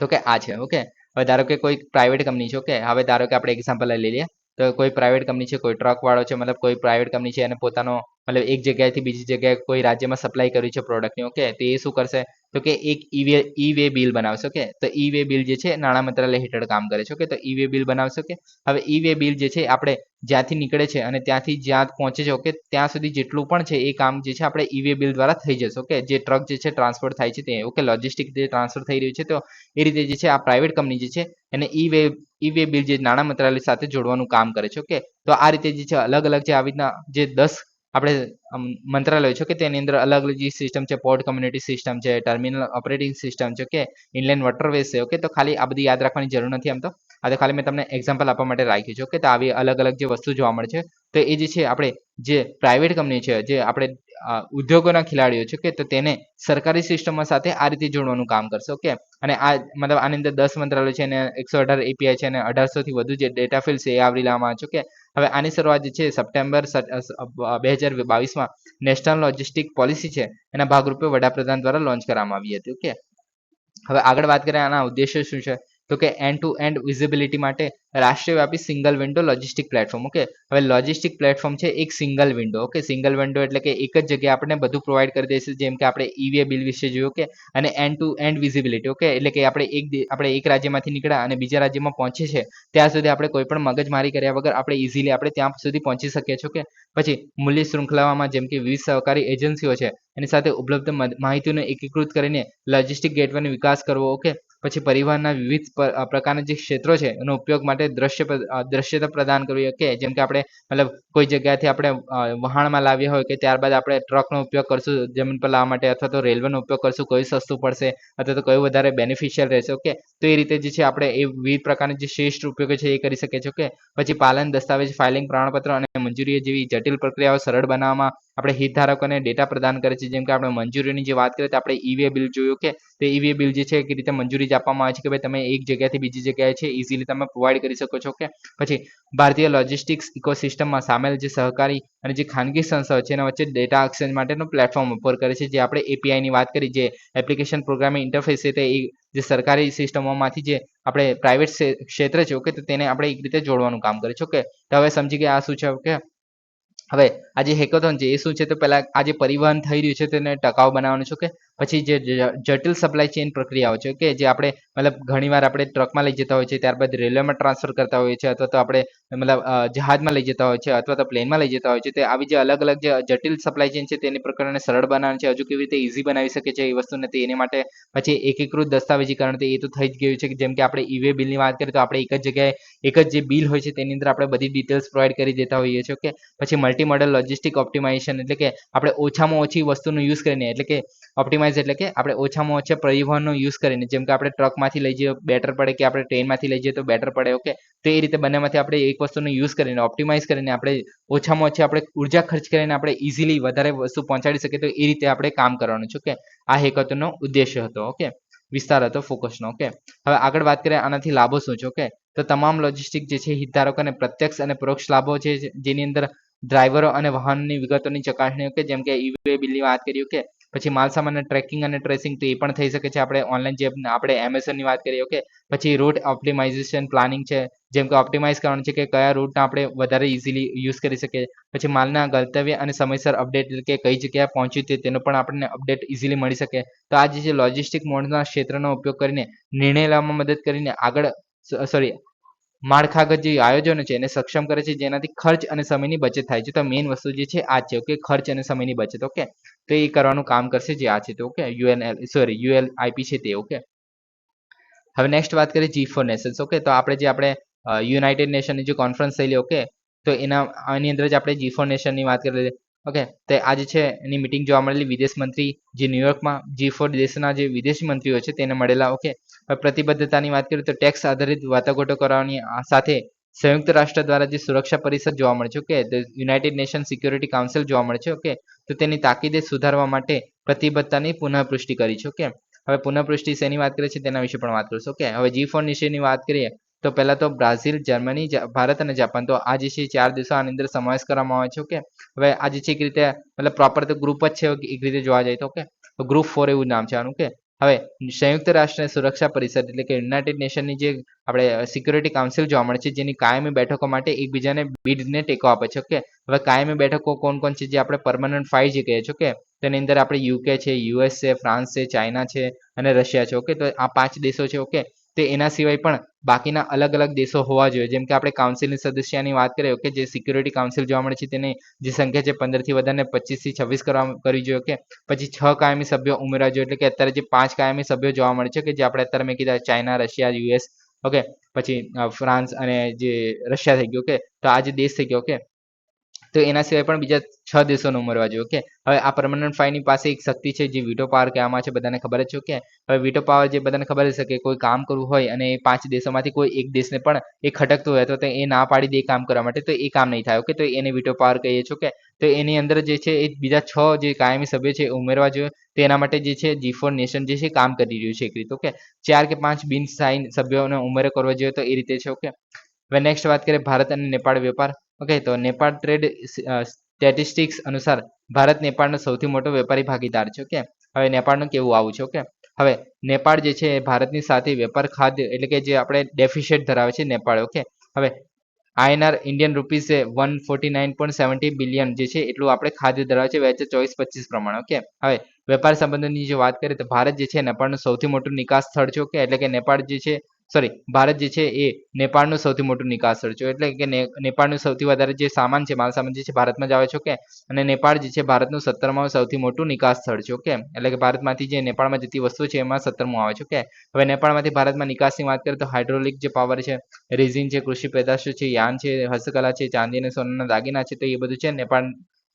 તો કે આ છે. ઓકે, હવે ધારો કે કોઈ પ્રાઇવેટ કંપની છે. ઓકે, હવે ધારો કે આપણે એક્ઝામ્પલ લઈ લઈએ તો કોઈ પ્રાઇવેટ કંપની છે, કોઈ ટ્રક વાળો છે, મતલબ કોઈ પ્રાઇવેટ કંપની છે અને પોતાનો મતલબ એક જગ્યાએથી બીજી જગ્યાએ કોઈ રાજ્યમાં સપ્લાય કર્યું છે પ્રોડક્ટની. ઓકે, તો એ શું કરશે તો કે એક ઈ-વે બિલ બનાવશે. ઓકે, તો ઈ-વે બિલ જે છે નાણાં મંત્રાલય હેઠળ કામ કરે છે. ઓકે, તો ઈ-વે બિલ બનાવશે. ઓકે, હવે ઈ-વે બિલ જે છે આપણે જ્યાંથી નીકળે છે અને ત્યાંથી જ્યાં પહોંચે છે. ઓકે, ત્યાં સુધી જેટલું પણ છે એ કામ જે છે આપણે ઈ-વે બિલ દ્વારા થઈ જશે. ઓકે, જે ટ્રક જે છે ટ્રાન્સપોર્ટ થાય છે તે. ઓકે, લોજિસ્ટિક જે ટ્રાન્સફર થઈ રહ્યું છે તો એ રીતે જે છે આ પ્રાઇવેટ કંપની જે છે એને ઈ-વે બિલ જે નાણાં મંત્રાલય સાથે જોડવાનું કામ કરે છે. ઓકે, તો આ રીતે જે છે અલગ અલગ જે આવી રીતના જે 10 આપણે મંત્રાલયો છે કે તેની અંદર અલગ અલગ જે સિસ્ટમ છે, પોર્ટ કમ્યુનિટી સિસ્ટમ છે, ટર્મિનલ ઓપરેટિંગ સિસ્ટમ છે, કે ઇનલેન્ડ વોટરવેઝ છે. ઓકે, તો ખાલી આ બધી યાદ રાખવાની જરૂર નથી આમ તો. આ તો ખાલી મેં તમને એક્ઝામ્પલ આપવા માટે રાખ્યું છે. ઓકે, તો આવી અલગ અલગ જે વસ્તુ જોવા મળે છે તો એ જે છે આપણે જે પ્રાઇવેટ કંપની છે જે આપણે ઉદ્યોગોના ખેલાડીઓ છે કે તો તેને સરકારી સિસ્ટમો સાથે આ રીતે જોડવાનું કામ કરશે. ઓકે, અને આ મતલબ આની અંદર 10 મંત્રાલયો છે અને 118 API છે અને 1800 થી વધુ જે ડેટા ફિલ્ડ છે એ આવરી લેવામાં આવે છે. ઓકે, હવે આની શરૂઆત જે છે સપ્ટેમ્બર 2022માં નેશનલ લોજિસ્ટિક પોલિસી છે એના ભાગરૂપે વડાપ્રધાન દ્વારા લોન્ચ કરવામાં આવી હતી. ઓકે, હવે આગળ વાત કરીએ આના ઉદ્દેશ્ય શું છે તો કે એન્ડ ટુ એન્ડ વિઝિબિલિટી માટે રાષ્ટ્રવ્યાપી single window logistic platform. Okay, હવે લોજિસ્ટિક પ્લેટફોર્મ છે એક single window. Okay, single window એટલે કે એક જ જગ્યાએ આપણે બધું પ્રોવાઈડ કરી દઈશું જેમ કે આપણે ઈ-વે બિલ વિશે જોયું. કે અને end to end visibility. Okay, એટલે કે આપણે એક રાજ્યમાંથી નીકળ્યા અને બીજા રાજ્યમાં પહોંચે છે ત્યાં સુધી આપણે કોઈ પણ મગજમારી કર્યા વગર આપણે ઇઝીલી આપણે ત્યાં સુધી પહોંચી શકીએ છીએ. ઓકે, પછી મૂલ્ય શૃંખલામાં જેમ કે વિવિધ સહકારી એજન્સીઓ છે એની સાથે ઉપલબ્ધ માહિતીને એકીકૃત કરીને લોજિસ્ટિક ગેટવેનો વિકાસ કરવો. ઓકે, પછી પરિવહનના વિવિધ પ્રકારના જે ક્ષેત્રો છે એનો ઉપયોગ માટે દ્રશ્યતા પ્રદાન કરવી. ઓકે, જેમ કે આપણે મતલબ કોઈ જગ્યાએથી આપણે વહાણમાં લાવ્યા હોય કે ત્યારબાદ આપણે ટ્રકનો ઉપયોગ કરશું જમીન પર લાવવા માટે અથવા તો રેલવેનો ઉપયોગ કરશું કયું સસ્તું પડશે અથવા તો કયું વધારે બેનિફિશિયલ રહેશે. ઓકે, તો એ રીતે જે છે આપણે એ વિવિધ પ્રકારના જે શ્રેષ્ઠ ઉપયોગો છે એ કરી શકીએ છીએ. ઓકે, પછી પાલન દસ્તાવેજ ફાઇલિંગ પ્રમાણપત્ર અને મંજૂરી જેવી જટિલ પ્રક્રિયાઓ સરળ બનાવવામાં આપણે હિતધારકોને ડેટા પ્રદાન કરે છે. જેમ કે આપણે મંજૂરીની જે વાત કરીએ તો આપણે ઈ-વે બિલ જોયું કે તે ઈ-વે બિલ જે છે કે રીતે મંજૂરી જ આપવામાં આવે છે કે ભાઈ તમે એક જગ્યાથી બીજી જગ્યાએ છે ઇઝીલી તમે પ્રોવાઈડ કરી શકો છો. કે પછી ભારતીય લોજિસ્ટિક્સ ઇકોસિસ્ટમમાં સામેલ જે સહકારી અને જે ખાનગી સંસ્થાઓ છે એના વચ્ચે ડેટા એક્સચેન્જ માટેનું પ્લેટફોર્મ ઓફર કરે છે. જે આપણે એપીઆઈની વાત કરી, જે એપ્લિકેશન પ્રોગ્રામિંગ ઇન્ટરફેસ છે, તે જે સરકારી સિસ્ટમોમાંથી જે આપણે પ્રાઇવેટ ક્ષેત્ર છે ઓકે, તો તેને આપણે એક રીતે જોડવાનું કામ કરે છે. ઓકે, તો હવે સમજી ગયા આ શું છે. ઓકે, હવે આ જે હેકાથોન છે એ શું છે, તો પહેલા આ જે પરિવહન થઈ રહ્યું છે તેને ટકાઉ બનાવવાનું છે. કે પછી જે જટિલ સપ્લાય ચેઇન પ્રક્રિયાઓ છે કે જે આપણે મતલબ ઘણીવાર આપણે ટ્રકમાં લઈ જતા હોય છે, ત્યારબાદ રેલવેમાં ટ્રાન્સફર કરતા હોઈએ છીએ, અથવા તો આપણે મતલબ જહાજમાં લઈ જતા હોય છે, અથવા તો પ્લેનમાં લઈ જતા હોય છે. તે આવી જે અલગ અલગ જે જટિલ સપ્લાય ચેઇન છે તેની પ્રક્રિયાને સરળ બનાવવાની છે, હજુ કેવી રીતે ઇઝી બનાવી શકે છે એ વસ્તુને, તે એની માટે પછી એકીકૃત દસ્તાવેજીકરણ એ તો થઈ જ ગયું છે. કે જેમ કે આપણે ઈ-વે બિલની વાત કરીએ તો આપણે એક જ જગ્યાએ એક જ જે બિલ હોય છે તેની અંદર આપણે બધી ડિટેલ્સ પ્રોવાઈડ કરી દેતા હોઈએ છીએ. ઓકે, પછી મલ્ટી મોડલ લોજિસ્ટિક ઓપ્ટિમાઇઝેશન એટલે કે આપણે ઓછામાં ઓછી વસ્તુનો યુઝ કરીને, એટલે કે ઓપ્ટિમાઇઝ એટલે કે આપણે ઓછામાં ઓછા પરિવહનનો યુઝ કરીને, જેમ કે આપણે ટ્રકમાંથી લઈ જઈએ બેટર પડે કે આપણે ટ્રેનમાંથી લઈ જઈએ તો બેટર પડે. ઓકે, તો એ રીતે બંનેમાંથી આપણે એક વસ્તુનો યુઝ કરીને ઓપ્ટિમાઇઝ કરીને આપણે ઓછામાં ઓછી આપણે ઉર્જા ખર્ચ કરીને આપણે ઇઝીલી વધારે વસ્તુ પહોંચાડી શકીએ, તો એ રીતે આપણે કામ કરવાનું છે. ઓકે, આ હેકાથોનનો ઉદ્દેશ્ય હતો. ઓકે, વિસ્તાર હતો ફોકસનો. ઓકે, હવે આગળ વાત કરીએ આનાથી લાભો શું છે. ઓકે, તો તમામ લોજિસ્ટિક જે છે હિતધારકોને પ્રત્યક્ષ અને પરોક્ષ લાભો છે, જેની અંદર ડ્રાઈવરો અને વાહનની વિગતોની ચકાસણી. કે જેમ કે ઈ-વે બિલની વાત કરી. ઓકે, પછી માલસામાનના ટ્રેકિંગ અને ટ્રેસિંગ તો એ પણ થઈ શકે છે આપણે ઓનલાઈન, જે આપણે એમેઝોનની વાત કરીએ. ઓકે, પછી રૂટ ઓપ્ટિમાઇઝેશન પ્લાનિંગ છે, જેમ કે ઓપ્ટિમાઇઝ કરવાનું છે કે કયા રૂટને આપણે વધારે ઇઝીલી યુઝ કરી શકીએ. પછી માલના ગંતવ્ય અને સમયસર અપડેટ, એટલે કે કઈ જગ્યાએ પહોંચ્યું તે તેનો પણ આપણને અપડેટ ઇઝીલી મળી શકે. તો આ જે લોજિસ્ટિક મોડના ક્ષેત્રનો ઉપયોગ કરીને નિર્ણય લેવામાં મદદ કરીને આગળ માળખાગત જે આયોજનો છે એને સક્ષમ કરે છે, જેનાથી ખર્ચ અને સમયની બચત થાય છે. તો મેઇન વસ્તુ જે છે આ છે. ઓકે, ખર્ચ અને સમયની બચત. ઓકે, તો એ કરવાનું કામ કરશે જે આ છે. તો ઓકે, યુએલઆઈપી છે તે. ઓકે, હવે નેક્સ્ટ વાત કરીએ G4 નેશન્સ. ઓકે, તો આપણે યુનાઇટેડ નેશનની જે કોન્ફરન્સ થયેલી. ઓકે, તો આની અંદર જ આપણે G4 નેશનની વાત કરી. ઓકે, તો આ જે છે એની મિટિંગ જોવા મળેલી. વિદેશ મંત્રી જે ન્યુયોર્કમાં G4 દેશના જે વિદેશી મંત્રીઓ છે તેને મળેલા. ઓકે, પ્રતિબદ્ધતાની વાત કરીએ તો ટેક્સ આધારિત વાટાઘાટો કરવાની સાથે સંયુક્ત રાષ્ટ્ર દ્વારા જે સુરક્ષા પરિષદ જોવા મળે છે. Okay, United nation security council જોવા મળે છે. ઓકે, તો તેની તાકીદે સુધારવા માટે પ્રતિબદ્ધતાની પુનઃપુષ્ટિ કરી છે. ઓકે, હવે પુનઃપુષ્ટિ શેની વાત કરીએ છીએ તેના વિશે પણ વાત કરીશું. ઓકે, હવે G4 વિશેની વાત કરીએ તો પહેલા તો બ્રાઝિલ, જર્મની, ભારત અને જાપાન, તો આ જે છે 4 દેશો આની અંદર સમાવેશ કરવામાં આવે છે. ઓકે, હવે આ જે છે એક રીતે મતલબ પ્રોપર તો ગ્રુપ જ છે એક રીતે જોવા જાય તો. ઓકે, તો ગ્રુપ 4 એવું નામ છે આનું. ઓકે, હવે સંયુક્ત રાષ્ટ્ર સુરક્ષા પરિષદ એટલે કે યુનાઇટેડ નેશનની જે આપણે સિક્યોરિટી કાઉન્સિલ જોવા મળે છે, જેની કાયમી બેઠકો માટે એકબીજાને બીડને ટેકો આપે છે. ઓકે, હવે કાયમી બેઠકો કોણ કોણ છે, જે આપણે પરમનન્ટ 5 જે કહીએ છીએ. ઓકે, તેની અંદર આપણે યુકે છે, યુએસ છે, ફ્રાન્સ છે, ચાઇના છે અને રશિયા છે. ઓકે, તો આ 5 દેશો છે. ઓકે, તે એના સિવાય પણ બાકીના અલગ અલગ દેશો હોવા જોઈએ. જેમ કે આપણે કાઉન્સિલની સદસ્યની વાત કરીએ. ઓકે, જે સિક્યોરિટી કાઉન્સિલ જોવા મળે છે તેની જે સંખ્યા છે 15 થી વધારીને 25 થી 26 કરવી જોઈએ. ઓકે, પછી 6 કાયમી સભ્યો ઉમેરવા જોઈએ. એટલે કે અત્યારે જે 5 કાયમી સભ્યો જોવા મળે છે, કે જે આપણે અત્યારે મેં કીધા ચાઇના, રશિયા, યુએસ, ઓકે, પછી ફ્રાન્સ અને જે રશિયા થઈ ગયું. ઓકે, તો આ જે દેશ થઈ ગયો. ઓકે, તો એના સિવાય પણ બીજા 6 દેશોને ઉમેરવા જોઈએ. ઓકે, હવે આ પરમનન્ટ 5 ની પાસે એક શક્તિ છે જે વીટો પાવર કહેવામાં છે, બધાને ખબર જ છે. ઓકે, હવે વીટો પાવર જે બધાને ખબર છે કે કોઈ કામ કરવું હોય અને એ 5 દેશોમાંથી કોઈ એક દેશને પણ એ ખટકતું હોય તો એ ના પાડી દે કામ કરવા માટે, તો એ કામ નહીં થાય. ઓકે, તો એને વીટો પાવર કહીએ છીએ. ઓકે, તો એની અંદર જે છે એ બીજા 6 જે કાયમી સભ્યો છે ઉમેરવા જોઈએ. તો એના માટે જે છે G4 નેશન જે છે કામ કરી રહ્યું છે એક રીતે. ઓકે, 4 કે 5 બિન સાઇન સભ્યોને ઉમેરો કરવો જોઈએ, તો એ રીતે છે. ઓકે, હવે નેક્સ્ટ વાત કરીએ ભારત અને નેપાળ વેપાર. ઓકે, તો નેપાળ ટ્રેડ સ્ટેટિસ્ટિક્સ અનુસાર ભારત નેપાળનો સૌથી મોટો વેપારી ભાગીદાર છે. ઓકે, હવે નેપાળનું કેવું આવું છે. ઓકે, હવે નેપાળ જે છે ભારતની સાથે વેપાર ખાદ્ય એટલે કે જે આપણે ડેફિશિટ ધરાવે છે નેપાળ. ઓકે, હવે INR ઇન્ડિયન રૂપીસ 149.70 બિલિયન જે છે એટલું આપણે ખાદ્ય ધરાવે છે 2024-25 પ્રમાણે. ઓકે, હવે વેપાર સંબંધોની જો વાત કરીએ તો ભારત જે છે નેપાળનું સૌથી મોટું નિકાસ સ્થળ છે. ઓકે, એટલે કે નેપાળ જે છે ભારત જે છે એ નેપાળનું સૌથી મોટું નિકાસ સ્થળ છે. એટલે કે નેપાળનું સૌથી વધારે જે સામાન છે, માલ સામાન જે છે ભારતમાં જ આવે છે. ઓકે, અને નેપાળ જે છે ભારતનું 17માં સૌથી મોટું નિકાસ સ્થળ છે. ઓકે, એટલે કે ભારતમાંથી જે નેપાળમાં જતી વસ્તુ છે એમાં 17મું આવે છે. ઓકે, હવે નેપાળમાંથી ભારતમાં નિકાસની વાત કરીએ તો હાઇડ્રોલિક જે પાવર છે, રેઝિન છે, કૃષિ પેદાશો છે, યાન છે, હસ્તકલા છે, ચાંદી અને સોનાના દાગીના છે, તો એ બધું છે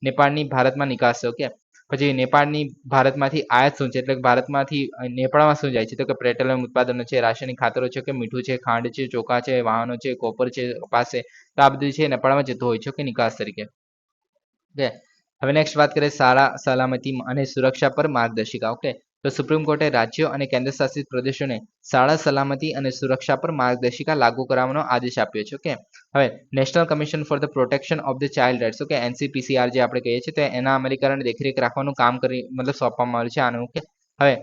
નેપાળની ભારતમાં નિકાસ છે. ઓકે, પછી નેપાળની ભારતમાંથી આયાત શું છે, એટલે ભારતમાંથી નેપાળમાં શું જાય છે, તો કે પેટ્રોલિયમ ઉત્પાદનો છે, રાસાયણિક ખાતરો છે, કે મીઠું છે, ખાંડ છે, ચોખા છે, વાહનો છે, કોપર છે, કપાસ છે, તો આ બધું છે નેપાળમાં જતું હોય છે. ઓકે, નિકાસ તરીકે. ઓકે, હવે નેક્સ્ટ વાત કરીએ શાળા સલામતી અને સુરક્ષા પર માર્ગદર્શિકા. ઓકે, તો સુપ્રીમ કોર્ટે રાજ્યો અને કેન્દ્ર શાસિત પ્રદેશોને શાળા સલામતી અને સુરક્ષા પર માર્ગદર્શિકા લાગુ કરવાનો આદેશ આપ્યો છે. ઓકે, હવે national commission for the protection of the child rights, okay, NCPCR જે આપણે કહીએ છીએ, તો એના અમલીકરણ દેખરેખ રાખવાનું કામ કરી મતલબ સોંપવામાં આવ્યું છે આનું. ઓકે, હવે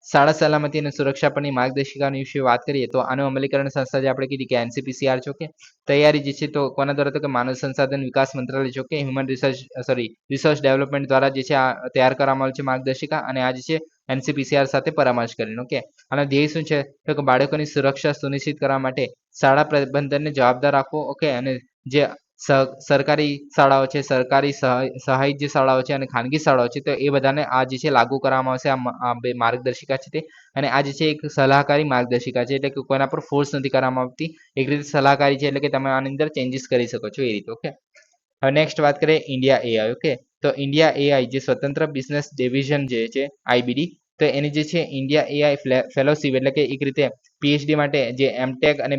શાળા સલામતી અને સુરક્ષા પરની માર્ગદર્શિકાની વિશે વાત કરીએ તો આનું અમલીકરણ સંસ્થા જે આપણે કીધી કે NCPCR છે. ઓકે, તૈયારી જે છે તો કોના દ્વારા, તો કે માનવ સંસાધન વિકાસ મંત્રાલય છે. ઓકે, હ્યુમન રિસર્ચ ડેવલપમેન્ટ દ્વારા જે છે આ તૈયાર કરવામાં આવ્યું છે માર્ગદર્શિકા, અને આ જે છે NCPCR સાથે પરામર્શ કરીને. ઓકે, અને ધ્યેય શું છે તો કે બાળકોની સુરક્ષા સુનિશ્ચિત કરવા માટે શાળા પ્રબંધનને જવાબદાર રાખવો. ઓકે, અને જે સરકારી શાળાઓ છે, સરકારી સહાયિત જે શાળાઓ છે અને ખાનગી શાળાઓ છે, તો એ બધાને આ જે છે લાગુ કરવામાં આવશે આ બે માર્ગદર્શિકા છે તે. અને આ જે છે એક સલાહકારી માર્ગદર્શિકા છે, એટલે કે કોઈના પર ફોર્સ નથી કરવામાં આવતી, એક રીતે સલાહકારી છે, એટલે કે તમે આની અંદર ચેન્જીસ કરી શકો છો એ રીતે. ઓકે, હવે નેક્સ્ટ વાત કરીએ ઇન્ડિયા AI. ઓકે, તો ઇન્ડિયા AI જે સ્વતંત્ર બિઝનેસ ડિવિઝન જે છે IBD, તો એની જે છે ઇન્ડિયા AI ફેલોશિપ, એટલે કે એક રીતે PhD માટે જે એમટેક અને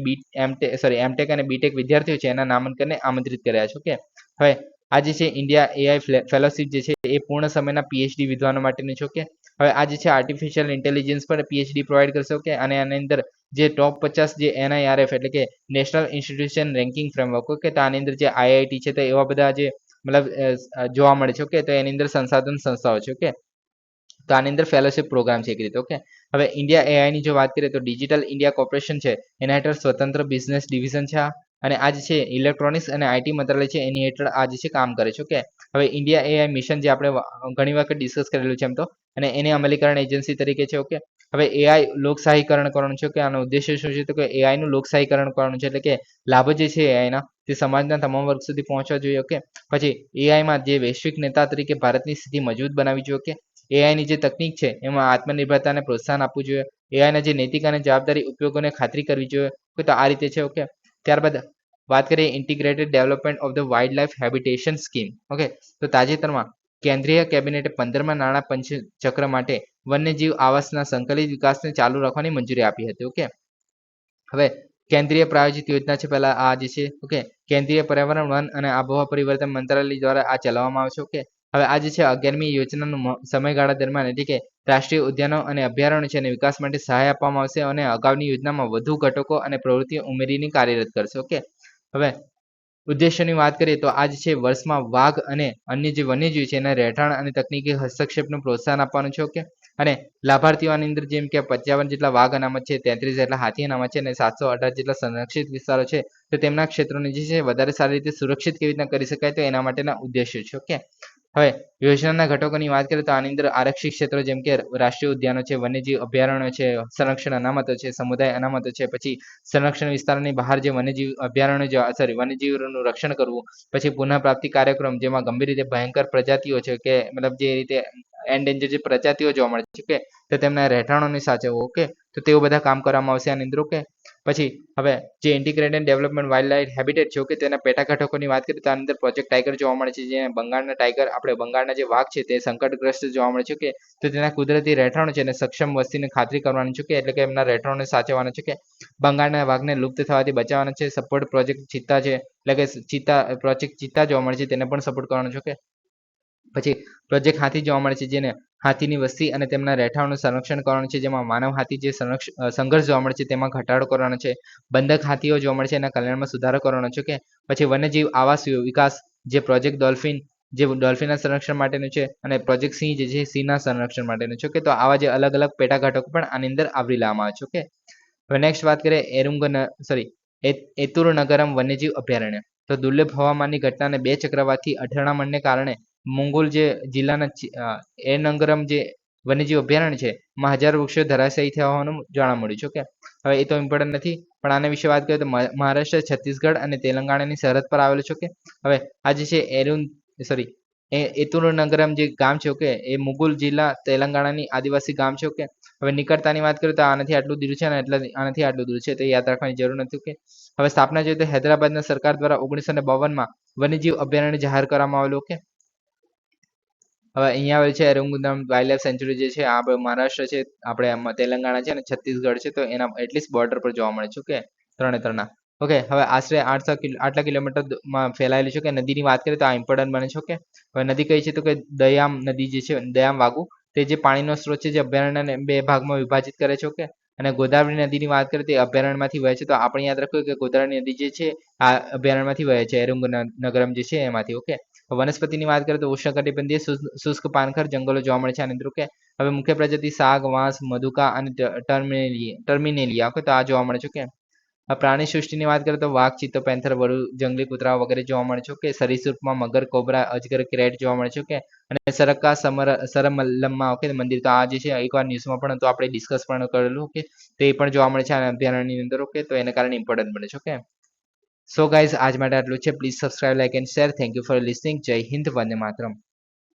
એમટેક અને બીટેક વિદ્યાર્થીઓ છે એના નામાંકનને આમંત્રિત કર્યા છે. ઓકે, હવે આ જે છે ઇન્ડિયા AI ફેલોશિપ જે છે એ પૂર્ણ સમયના PhD વિદ્વાનો માટેની છે. ઓકે, હવે આ જે છે આર્ટિફિશિયલ ઇન્ટેલિજન્સ પર PhD પ્રોવાઈડ કરશે. ઓકે, અને આની અંદર જે ટોપ 50 જે NIRF એટલે કે national institution ranking framework, okay, તો આની અંદર જે IIT છે, તો એવા બધા જે મતલબ જોવા મળે છે. ઓકે, તો એની અંદર સંસાધન સંસ્થાઓ છે. ઓકે, તો આની અંદર ફેલોશિપ પ્રોગ્રામ છે એક રીતે. ઓકે, હવે ઇન્ડિયા AI ની જો વાત કરીએ તો ડિજિટલ ઇન્ડિયા કોર્પોરેશન છે એના હેઠળ સ્વતંત્ર બિઝનેસ ડિવિઝન છે અને આ જે છે ઇલેક્ટ્રોનિક્સ અને IT મંત્રાલય છે એની હેઠળ આ જે છે કામ કરે છે. ઓકે, હવે ઇન્ડિયા AI મિશન જે આપણે ઘણી વખત ડિસ્કસ કરેલું છે એમ તો, અને એની અમલીકરણ એજન્સી તરીકે છે. ઓકે, હવે AI લોકશાહીકરણ કરવાનું છે. કે આનો ઉદ્દેશ્ય શું છે તો કે AI નું લોકશાહીકરણ કરવાનું છે, એટલે કે લાભો જે છે AI ના તે સમાજના તમામ વર્ગ સુધી પહોંચવા જોઈએ. ઓકે, પછી AI માં જે વૈશ્વિક નેતા તરીકે ભારતની સ્થિતિ મજબૂત બનાવવી જોઈએ. ઓકે, AI ની જે તકનીક છે એમાં આત્મનિર્ભરતાને પ્રોત્સાહન આપવું જોઈએ. AI ના જે નૈતિક અને જવાબદારી ઉપયોગોને ખાતરી કરવી જોઈએ. તો આ રીતે છે. ઓકે, ત્યારબાદ વાત કરીએ integrated development of the wild life habitation scheme. Okay, તો તાજેતરમાં કેન્દ્રીય કેબિનેટે 15મા નાણાં પંચ ચક્ર માટે વન્યજીવ આવાસના સંકલિત વિકાસને ચાલુ રાખવાની મંજૂરી આપી હતી. ઓકે, હવે કેન્દ્રીય પ્રાયોજિત યોજના છે પહેલા આ જે છે. ઓકે, કેન્દ્રીય પર્યાવરણ વન અને આબોહવા પરિવર્તન મંત્રાલય દ્વારા આ ચલાવવામાં આવે છે. ઓકે, હવે આ જે છે 11મી યોજનાનો સમયગાળા દરમિયાન, એટલે કે રાષ્ટ્રીય ઉદ્યાનો અને અભયારણ્યો છે અને વિકાસ માટે સહાય આપવામાં આવશે અને અગાઉની યોજનામાં વધુ ઘટકો અને પ્રવૃત્તિઓ ઉમેરીને કાર્યરત કરશે. ઓકે, હવે ઉદ્દેશ્યની વાત કરીએ તો આ જે છે વર્ષમાં વાઘ અને અન્ય જે વન્યજીવ છે એના રહેઠાણ અને તકનીકી હસ્તક્ષેપનું પ્રોત્સાહન આપવાનું છે. ઓકે, અને લાભાર્થીઓ આની અંદર જેમ કે 55 જેટલા વાઘ અનામત છે, 33 જેટલા હાથી અનામત છે અને 718 જેટલા સંરક્ષિત વિસ્તારો છે, તો તેમના ક્ષેત્રોને જે છે વધારે સારી રીતે સુરક્ષિત કેવી રીતના કરી શકાય તો એના માટેના ઉદ્દેશ્યો છે. ઓકે, હવે યોજનાના ઘટકોની વાત કરીએ તો આની અંદર આરક્ષિત ક્ષેત્રો જેમ કે રાષ્ટ્રીય ઉદ્યાનો છે, વન્યજીવ અભયારણ્યો છે, સંરક્ષણ અનામતો છે, સમુદાય અનામતો છે, પછી સંરક્ષણ વિસ્તારની બહાર જે વન્યજીવ અભયારણ્યો વન્યજીવોનું રક્ષણ કરવું, પછી પુનઃપ્રાપ્તિ કાર્યક્રમ જેમાં ગંભીર રીતે ભયંકર પ્રજાતિઓ છે કે મતલબ જે રીતે એન્ડેન્જર જે પ્રજાતિઓ જોવા મળે છે કે તો તેમના રહેઠાણોને સાચવવું. ઓકે, તો તેઓ બધા કામ કરવામાં આવશે આની અંદર. ઓકે, પછી હવે જે integrated development wild life habitat છે. ઓકે, તેના પેટા ઘટકોની વાત કરીએ તો આની અંદર પ્રોજેક્ટ ટાઈગર જોવા મળે છે, જે બંગાળના ટાઈગર આપણે બંગાળના જે વાઘ છે તે સંકટગ્રસ્ત જોવા મળે છે. કે તો તેના કુદરતી રહેઠાણો છે અને સક્ષમ વસ્તીને ખાતરી કરવાની છે કે એટલે કે એમના રહેઠાણોને સાચવવાના છે. કે બંગાળના વાઘને લુપ્ત થવાથી બચાવવાના છે. સપોર્ટ પ્રોજેક્ટ ચિત્તા છે, એટલે કે પ્રોજેક્ટ ચિત્તા જોવા મળે છે તેને પણ સપોર્ટ કરવાનો છે. કે પછી પ્રોજેક્ટ હાથી જોવા મળે છે, જેને હાથીની વસ્તી અને તેમના રહેઠાણનું સંરક્ષણ કરવાનું છે, જેમાં માનવ હાથી જે સંઘર્ષ જોવા મળે છે તેમાં ઘટાડો કરવાનો છે. બંધક હાથીઓ જોવા મળે છે એના કલ્યાણમાં સુધારો કરવાનો છે. કે પછી વન્યજીવ આવાસ વિકાસ જે પ્રોજેક્ટ ડોલ્ફિન જે ડોલ્ફિનના સંરક્ષણ માટેનું છે, અને પ્રોજેક્ટ સિંહ જે છે સિંહના સંરક્ષણ માટેનું છે. કે તો આવા જે અલગ અલગ પેટા ઘટકો પણ આની અંદર આવરી લેવામાં આવે છે. ઓકે, હવે નેક્સ્ટ વાત કરીએ એતુર નગરમ વન્યજીવ અભયારણ્ય. તો દુર્લભ હવામાનની ઘટનાને 2 ચક્રવાતથી અથડામણને કારણે મોંગોલ જે જિલ્લાના એનંગરમ જે વન્યજીવ અભયારણ્ય છે માં હજારો વૃક્ષો ધરાશાયી થયા હોવાનું જાણવા મળ્યું છે. ઓકે, હવે એ તો ઇમ્પોર્ટન્ટ નથી, પણ આના વિશે વાત કરીએ તો મહારાષ્ટ્ર, છત્તીસગઢ અને તેલંગાણાની સરહદ પર આવેલું છે. ઓકે, હવે આ જે છે એતુર નગરમ જે ગામ છે. ઓકે, એ મુગુલ જિલ્લા તેલંગાણાની આદિવાસી ગામ છે. ઓકે, હવે નિકટતાની વાત કરીએ તો આનાથી આટલું દૂર છે અને આનાથી આટલું દૂર છે, તો યાદ રાખવાની જરૂર નથી. ઓકે, હવે સ્થાપના જોઈએ તો હૈદરાબાદના સરકાર દ્વારા 1952માં વન્યજીવ અભયારણ્ય જાહેર કરવામાં આવેલું. ઓકે, હવે અહીંયા આવેલ છે એરુંગુદામ વાઇલ્ડ લાઇફ સેન્ચ્યુરી જે છે આ મહારાષ્ટ્ર છે, આપણે તેલંગાણા છે અને છત્તીસગઢ છે, તો એના એટલીસ્ટ બોર્ડર પર જોવા મળે છે. ઓકે, ત્રણે ત્રણના. ઓકે, હવે આશરે 800 કિલોમીટરમાં ફેલાયેલું છે કે નદીની વાત કરીએ તો આ ઇમ્પોર્ટન્ટ બને છે. ઓકે, હવે નદી કઈ છે તો કે દયામ નદી જે છે, દયામ વાગુ, તે જે પાણીનો સ્ત્રોત છે જે અભયારણ્યને 2 ભાગમાં વિભાજિત કરે છે. ઓકે, અને ગોદાવરી નદીની વાત કરીએ તો અભયારણ્યમાંથી વહે છે. તો આપણે યાદ રાખવું કે ગોદાવરી નદી જે છે આ અભયારણ્યમાંથી વહે છે, નગરમ જે છે એમાંથી. ઓકે, વનસ્પતિની વાત કરીએ તો ઉષ્ણકટિબંધીય શુષ્ક પાનખર જંગલો જોવા મળે છે આની અંદર. ઓકે, હવે મુખ્ય પ્રજાતિ શાક, વાંસ, મધુકા અને ટર્મિનેલિયા. ઓકે, તો આ જોવા મળે છે. ઓકે, પ્રાણી સૃષ્ટિની વાત કરીએ તો વાઘ, ચિત્તો, પેન્થર, વરુ, જંગલી કૂતરા વગેરે જોવા મળે છે. ઓકે, સરીસૃપમાં મગર, કોબરા, અજગર, ક્રેટ જોવા મળે છે. ઓકે, અને સરક્કા સરમલ્લમમાં ઓકે મંદિર, તો આ જે છે એકવાર ન્યૂઝમાં પણ તો આપણે ડિસ્કસ પણ કરેલું. ઓકે, તો એ પણ જોવા મળે છે આ અભયારણ્યની અંદર. ઓકે, તો એને કારણે ઇમ્પોર્ટન્ટ બને છે. ઓકે, સો ગાઈઝ આજ માટે આટલું છે. Please subscribe, like and share. Thank you for listening. જય હિન્દ, વંદે માતરમ.